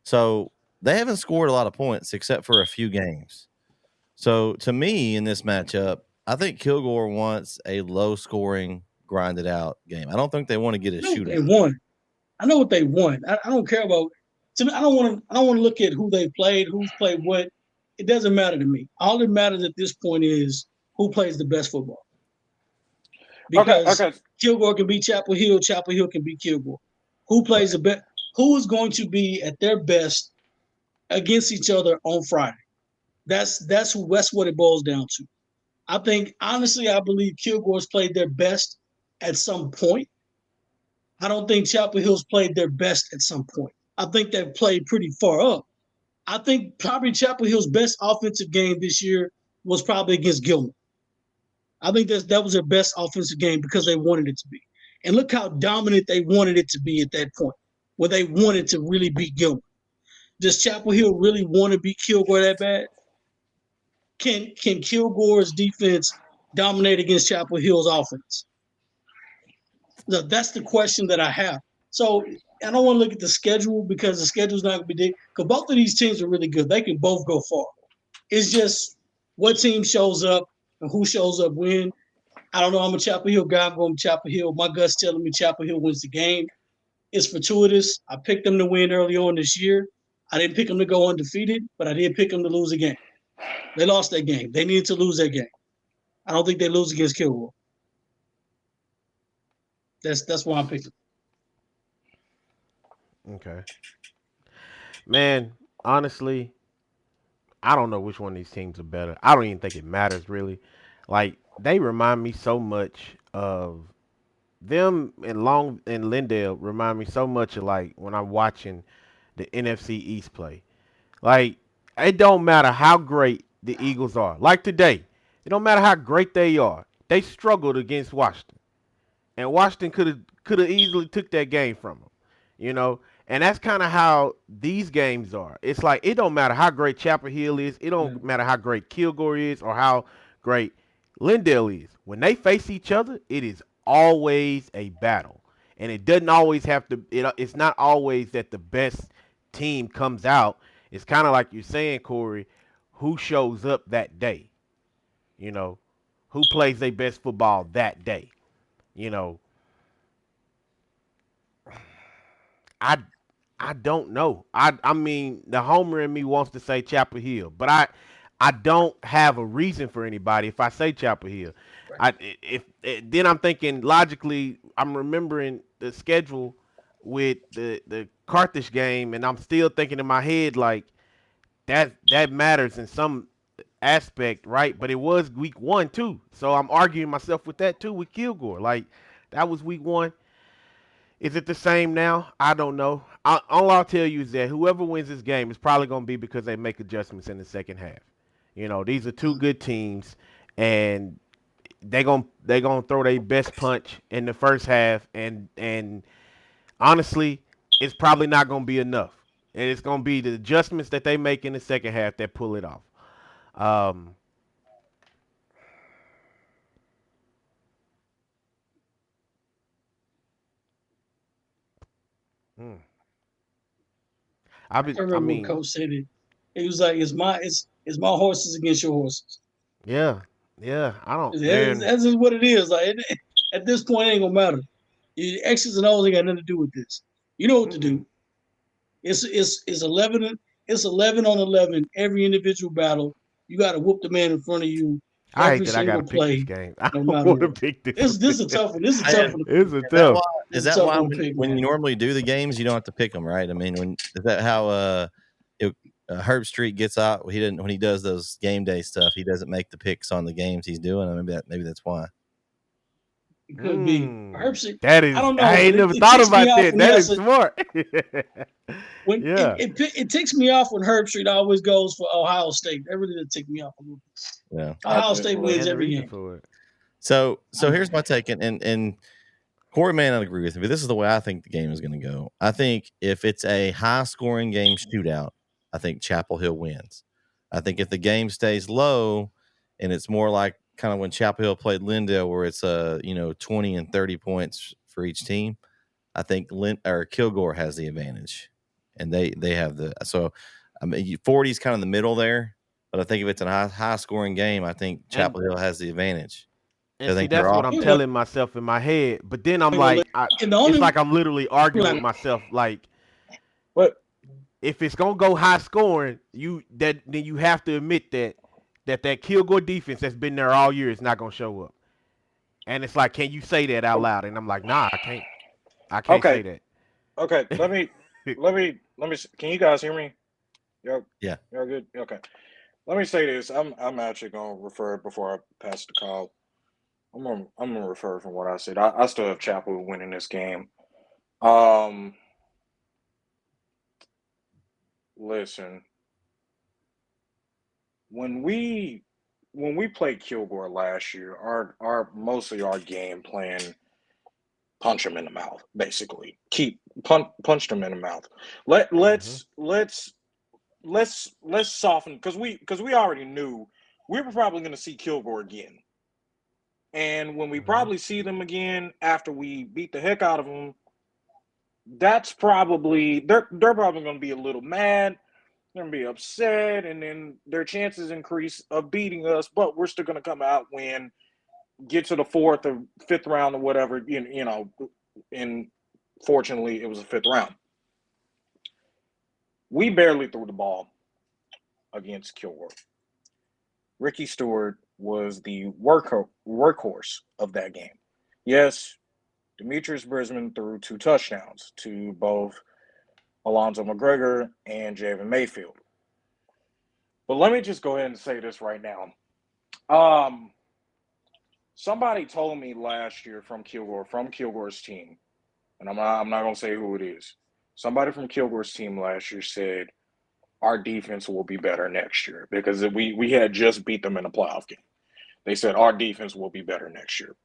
So they haven't scored a lot of points except for a few games. So to me, in this matchup, I think Kilgore wants a low-scoring, grinded-out game. I don't think they want to get a shootout. They won. I know what they want. I don't care about to me, I don't want to look at who they played, who's played what. It doesn't matter to me. All that matters at this point is who plays the best football. Because Kilgore can beat Chapel Hill can beat Kilgore. Who plays the best? Who is going to be at their best against each other on Friday? That's what it boils down to. I think, honestly, I believe Kilgore's played their best at some point. I don't think Chapel Hill's played their best at some point. I think they've played pretty far up. I think probably Chapel Hill's best offensive game this year was probably against Gilman. I think that was their best offensive game because they wanted it to be. And look how dominant they wanted it to be at that point, where they wanted to really beat Gilman. Does Chapel Hill really want to beat Kilgore that bad? Can Kilgore's defense dominate against Chapel Hill's offense? No, that's the question that I have. So I don't want to look at the schedule because the schedule's not going to be big. Because both of these teams are really good. They can both go far. It's just what team shows up and who shows up when. I don't know. I'm a Chapel Hill guy. I'm going to Chapel Hill. My gut's telling me Chapel Hill wins the game. It's fortuitous. I picked them to win early on this year. I didn't pick them to go undefeated, but I did pick them to lose a game. They lost that game. They needed to lose that game. I don't think they lose against Kilgore. That's why I picked them. Okay. Man, honestly, I don't know which one of these teams are better. I don't even think it matters really. Like, they remind me so much of them and Lindale remind me so much of like when I'm watching the NFC East play. Like, it don't matter how great the Eagles are. Like today, it don't matter how great they are. They struggled against Washington. And Washington could have easily took that game from them. You know? And that's kind of how these games are. It's like it don't matter how great Chapel Hill is. It don't matter how great Kilgore is or how great Lindale is. When they face each other, it is always a battle. And it doesn't always have to it's not always that the best team comes out. It's kind of like you're saying, Corey, who shows up that day? You know, who plays their best football that day? You know, I don't know. I mean, the homer in me wants to say Chapel Hill, but I don't have a reason for anybody if I say Chapel Hill. Right. Then I'm thinking logically, I'm remembering the schedule with the Carthage game, and I'm still thinking in my head like that matters in some aspect, right? But it was week 1 too, so I'm arguing myself with that too with Kilgore. Like that was week 1. Is it the same now? I don't know. All I'll tell you is that whoever wins this game is probably going to be because they make adjustments in the second half. You know, these are two good teams, and they're gonna throw their best punch in the first half, and honestly, it's probably not going to be enough. And it's going to be the adjustments that they make in the second half that pull it off. I remember when Coach said it. He was like, "It's my horses against your horses." Yeah. I don't. That's just what it is. Like at this point, it ain't gonna matter. X's and O's ain't got nothing to do with this. You know what to do. It's 11. It's 11 on 11 every individual battle. You got to whoop the man in front of you. I hate that I got to pick this game. I don't want to pick this. This is a tough one. This is a tough one. It's a tough. Is that why when you normally do the games, you don't have to pick them, right? I mean, is that how Herb Street gets out? When he does those game day stuff, he doesn't make the picks on the games he's doing. Maybe that's why. It could be Herb Street. That is. I don't know. I ain't never thought about that. That is smart. It ticks me off when Herb Street always goes for Ohio State. That really did tick me off a little bit. Yeah, Ohio State wins every game. For it. So here's my take, and Corey may not agree with me, but this is the way I think the game is going to go. I think if it's a high-scoring game shootout, I think Chapel Hill wins. I think if the game stays low and it's more like kind of when Chapel Hill played Lindale, where it's 20 and 30 points for each team, I think Kilgore has the advantage, and they have the. So I mean, 40 is kind of the middle there, but I think if it's a high scoring game, I think Chapel Hill has the advantage. And see, that's what I'm telling myself in my head. But then I'm like, it's like I'm literally arguing with myself. Like, but if it's gonna go high scoring, then you have to admit that Kilgore defense that's been there all year is not gonna show up. And it's like, can you say that out loud? And I'm like, nah, I can't. I can't say Okay. that. Okay. Let me. Can you guys hear me? Y'all good? Okay. Let me say this. I'm actually gonna refer before I pass the call. I'm gonna refer from what I said. I still have Chapel winning this game. Listen. When we played Kilgore last year, our mostly our game plan punch them in the mouth, basically. Punch them in the mouth. Let's soften because we already knew we were probably going to see Kilgore again, and when we probably see them again after we beat the heck out of them, that's probably they're probably going to be a little mad. They're going to be upset, and then their chances increase of beating us. But we're still going to come out, win, get to the fourth or fifth round or whatever. You know, and fortunately, it was a fifth round. We barely threw the ball against Kilgore. Ricky Stewart was the workhorse of that game. Yes, Demetrius Brisbane threw 2 touchdowns to both Alonzo McGregor and Javen Mayfield. But let me just go ahead and say this right now. Somebody told me last year from Kilgore's team, and I'm not going to say who it is. Somebody from Kilgore's team last year said, our defense will be better next year because we had just beat them in a playoff game. They said our defense will be better next year.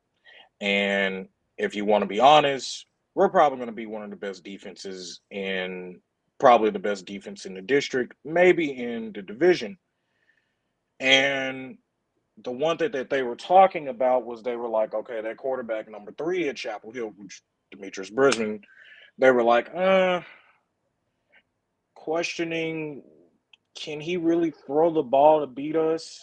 And if you want to be honest, we're probably going to be one of the best defenses in probably the best defense in the district, maybe in the division. And the one that they were talking about was they were like, okay, that quarterback number 3 at Chapel Hill, which Demetrius Brisbane, they were like, questioning, can he really throw the ball to beat us?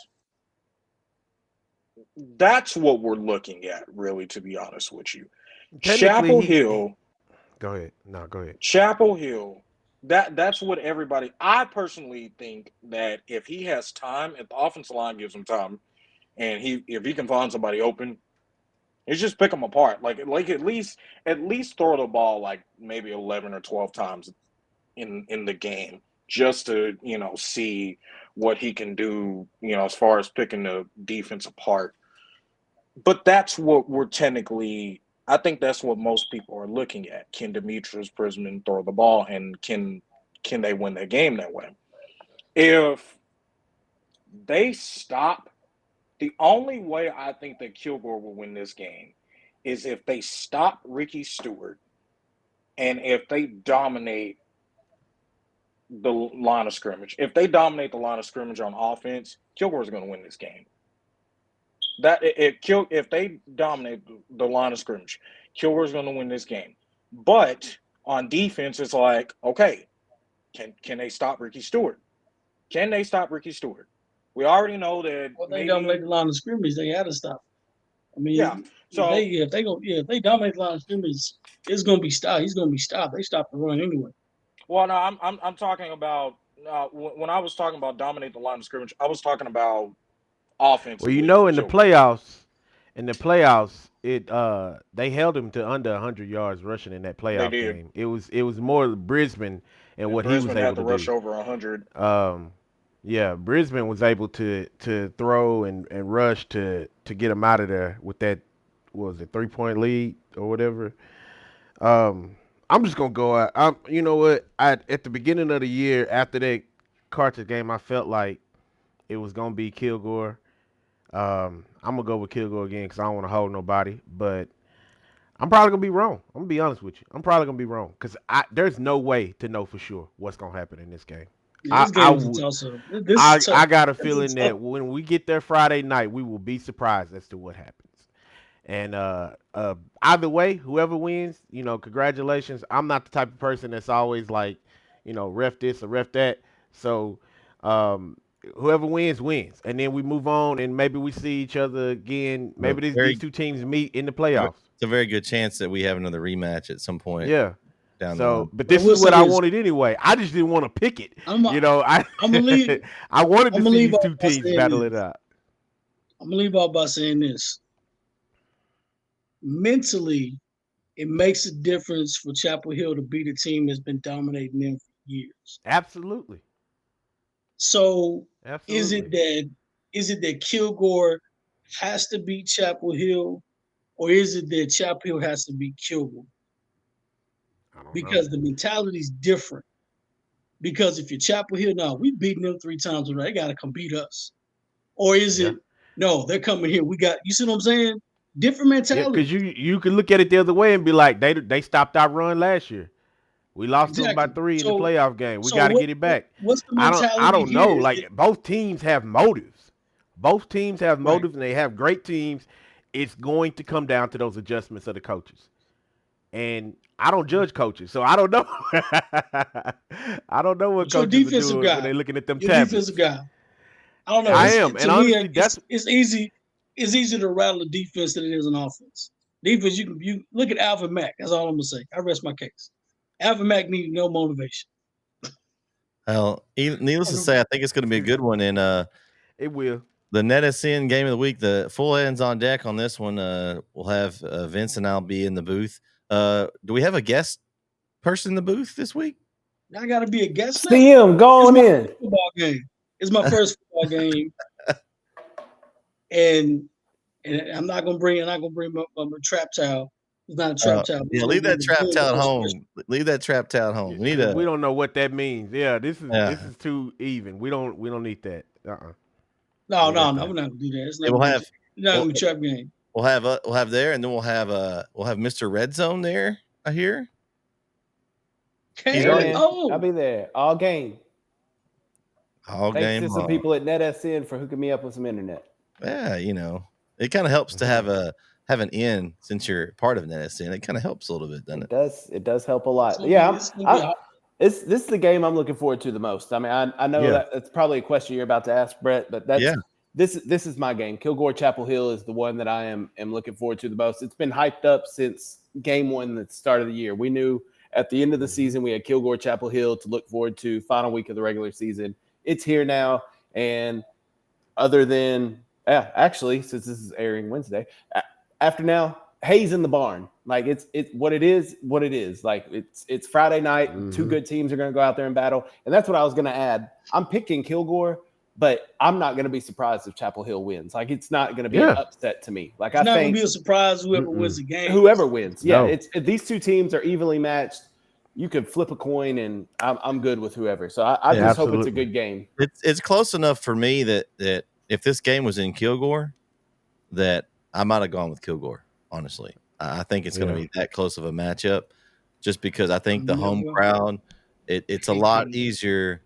That's what we're looking at, really, to be honest with you. Chapel Hill. Go ahead. No, go ahead. Chapel Hill. That's what everybody. I personally think that if he has time, if the offensive line gives him time, and if he can find somebody open, he's just pick them apart. Like at least throw the ball like maybe 11 or 12 times in the game, just to see what he can do, as far as picking the defense apart. But that's what we're technically. I think that's what most people are looking at. Can Demetrius Brisbane throw the ball, and can they win that game that way? If they stop, the only way I think that Kilgore will win this game is if they stop Ricky Stewart and if they dominate the line of scrimmage. If they dominate the line of scrimmage on offense, Kilgore is going to win this game. If they dominate the line of scrimmage, Kilgore's going to win this game. But on defense, it's like, okay, can they stop Ricky Stewart? Can they stop Ricky Stewart? We already know that. Well, they dominate the line of scrimmage, they had to stop. I mean, yeah. So if they dominate the line of scrimmage, it's going to be stopped. He's going to be stopped. They stopped the run anyway. Well, no, I'm talking about when I was talking about dominate the line of scrimmage, I was talking about offense. Well, in the playoffs, they held him to under 100 yards rushing in that playoff game. It was more Brisbane and what Brisbane he was able to rush do. over 100. Yeah, Brisbane was able to throw and rush to get him out of there with that, what was it, 3-point lead or whatever. I'm just gonna go out. You know what? At the beginning of the year after that Carthage game, I felt like it was gonna be Kilgore. I'm gonna go with Kilgore again because I don't want to hold nobody, but I'm probably gonna be wrong. I'm gonna be honest with you. I'm probably gonna be wrong because there's no way to know for sure what's gonna happen in this game. Yeah, this game is a toss-up. I got a feeling that when we get there Friday night, we will be surprised as to what happens. And either way, whoever wins, congratulations. I'm not the type of person that's always like, ref this or ref that. So whoever wins, wins. And then we move on and maybe we see each other again. Maybe these two teams meet in the playoffs. It's a very good chance that we have another rematch at some point. Yeah. down the line. But this is what I wanted anyway. I just didn't want to pick it. I'm gonna leave. I wanted to see these two teams battle it out. I'm gonna leave off by saying this. Mentally, it makes a difference for Chapel Hill to beat a team that's been dominating them for years. Absolutely. So is it that Kilgore has to beat Chapel Hill, or is it that Chapel Hill has to beat Kilgore? Because the mentality is different. Because if you're Chapel Hill, now we've beaten them 3 times already. They got to come beat us. Or is it, no, they're coming here. You see what I'm saying? Different mentality. Because you can look at it the other way and be like, they stopped our run last year. We lost them by 3 in the playoff game. We got to get it back. What's the mentality? I don't know. Like, both teams have motives. Both teams have motives, and they have great teams. It's going to come down to those adjustments of the coaches. And I don't judge coaches, so I don't know. I don't know what coaches are doing when they're looking at them tablets. Defensive guy. I don't know. I am, and honestly, it's easy. It's easier to rattle a defense than it is an offense. Defense, you look at Alvin Mack. That's all I'm gonna say. I rest my case. Alvin Mack needs no motivation. Well, needless to say, I think it's going to be a good one, and it will. The NetSN game of the week, the full ends on deck on this one. We'll have Vince and I'll be in the booth. Do we have a guest person in the booth this week? I got to be a guest. CM, go on in. Football game. It's my first football game, and I'm not gonna bring my trap towel. It's not a trap towel. Yeah, leave that trap towel at home. Leave that trap towel at home. We don't know what that means. Yeah, this is too even. We don't need that. No, we're not gonna do that. It's not gonna be a trap game. We'll have there, and then we'll have Mr. Red Zone there. I hear. Okay. I'll be there all game. Thanks to some people at NetSN for hooking me up with some internet. Yeah, it kind of helps to have an in since you're part of NetSN. It kind of helps a little bit, doesn't it? It does help a lot. This is the game I'm looking forward to the most. I mean, I know that it's probably a question you're about to ask, Brett, but this is my game. Kilgore Chapel Hill is the one that I am looking forward to the most. It's been hyped up since game 1 at the start of the year. We knew at the end of the season we had Kilgore Chapel Hill to look forward to, final week of the regular season. It's here now, and other than actually, since this is airing Wednesday, after now, Hayes in the barn. Like it's what it is. Like it's Friday night. Mm-hmm. 2 good teams are going to go out there and battle, and that's what I was going to add. I'm picking Kilgore, but I'm not going to be surprised if Chapel Hill wins. Like it's not going to be an upset to me. Like it's I not think going to be a surprise whoever wins the game. Whoever wins, these 2 teams are evenly matched. You could flip a coin, and I'm good with whoever. So I just hope it's a good game. It's close enough for me that if this game was in Kilgore, that I might have gone with Kilgore. Honestly, I think it's going to be that close of a matchup, just because I think the home crowd. It's a lot easier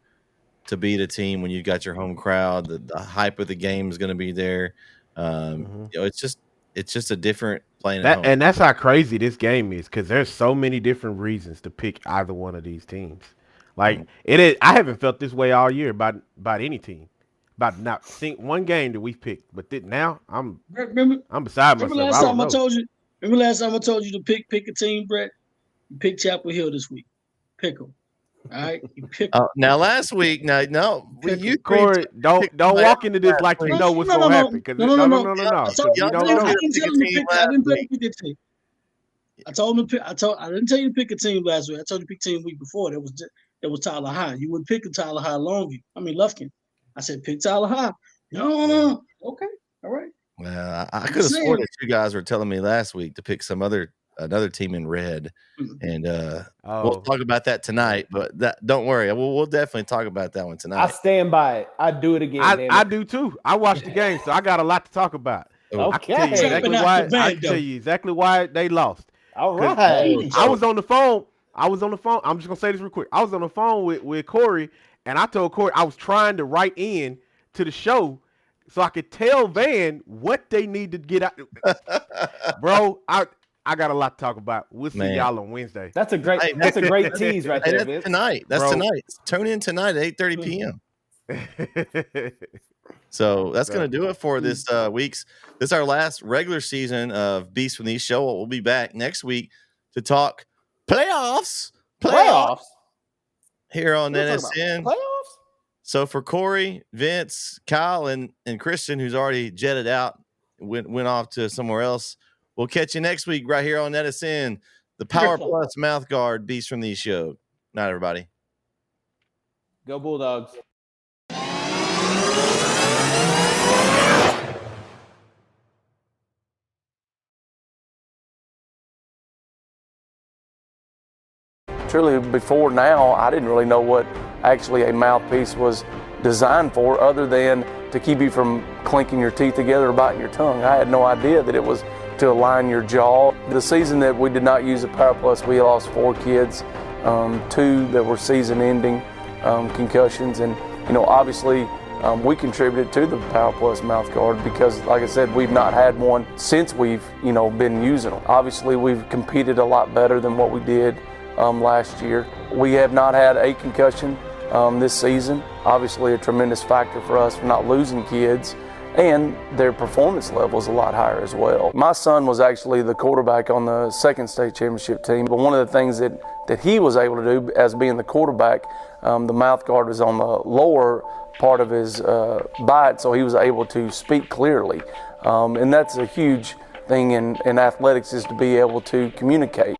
to beat a team when you've got your home crowd. The hype of the game is going to be there. It's just a different playing at home. And that's how crazy this game is, because there's so many different reasons to pick either one of these teams. Like it is, I haven't felt this way all year about any team. About not seeing one game that we've picked, but now I'm beside myself. Remember last time I told you to pick a team, Brett? You pick Chapel Hill this week. Pick them. All right, you pick. Now last week, you Corey, don't walk into this like you know what's going to happen. No. I didn't tell him to pick. I didn't tell him to pick a team. I didn't tell you to pick a team last week. I told you to pick a team the week before. That was Tyler High. You would pick a Tyler High Lufkin. I said pick Tyler High. No. Okay, all right. Well, I could have sworn that you guys were telling me last week to pick another team in red, and we'll talk about that tonight. But don't worry, we'll definitely talk about that one tonight. I stand by it. I do it again. I do too. I watched the game, so I got a lot to talk about. Okay, I can tell you exactly why they lost. All right. I was on the phone. I'm just gonna say this real quick. I was on the phone with Corey, and I told Corey I was trying to write in to the show so I could tell Van what they need to get out. Bro, I got a lot to talk about. We'll see y'all on Wednesday. That's a great tease right there. That's tonight. That's tonight. Tune in tonight at 8:30 p.m. So that's going to do it for this week's. This is our last regular season of Beast from the East show. We'll be back next week to talk playoffs Playoffs? Here on We're talking NSN. about playoffs? So for Corey, Vince, Kyle, and Christian, who's already jetted out, went off to somewhere else. We'll catch you next week right here on NSN, the Power Plus Mouth Guard Beast from the East show. Night, everybody. Go Bulldogs. Truly, before now, I didn't really know what actually a mouthpiece was designed for, other than to keep you from clinking your teeth together or biting your tongue. I had no idea that it was to align your jaw. The season that we did not use the Power Plus, we lost 4 kids, 2 that were season-ending concussions, and obviously we contributed to the Power Plus mouth guard because, like I said, we've not had one since we've been using them. Obviously, we've competed a lot better than what we did last year. We have not had a concussion this season. Obviously a tremendous factor for us for not losing kids, and their performance level is a lot higher as well. My son was actually the quarterback on the second state championship team, but one of the things that he was able to do as being the quarterback, the mouth guard was on the lower part of his bite, so he was able to speak clearly. And that's a huge thing in athletics, is to be able to communicate.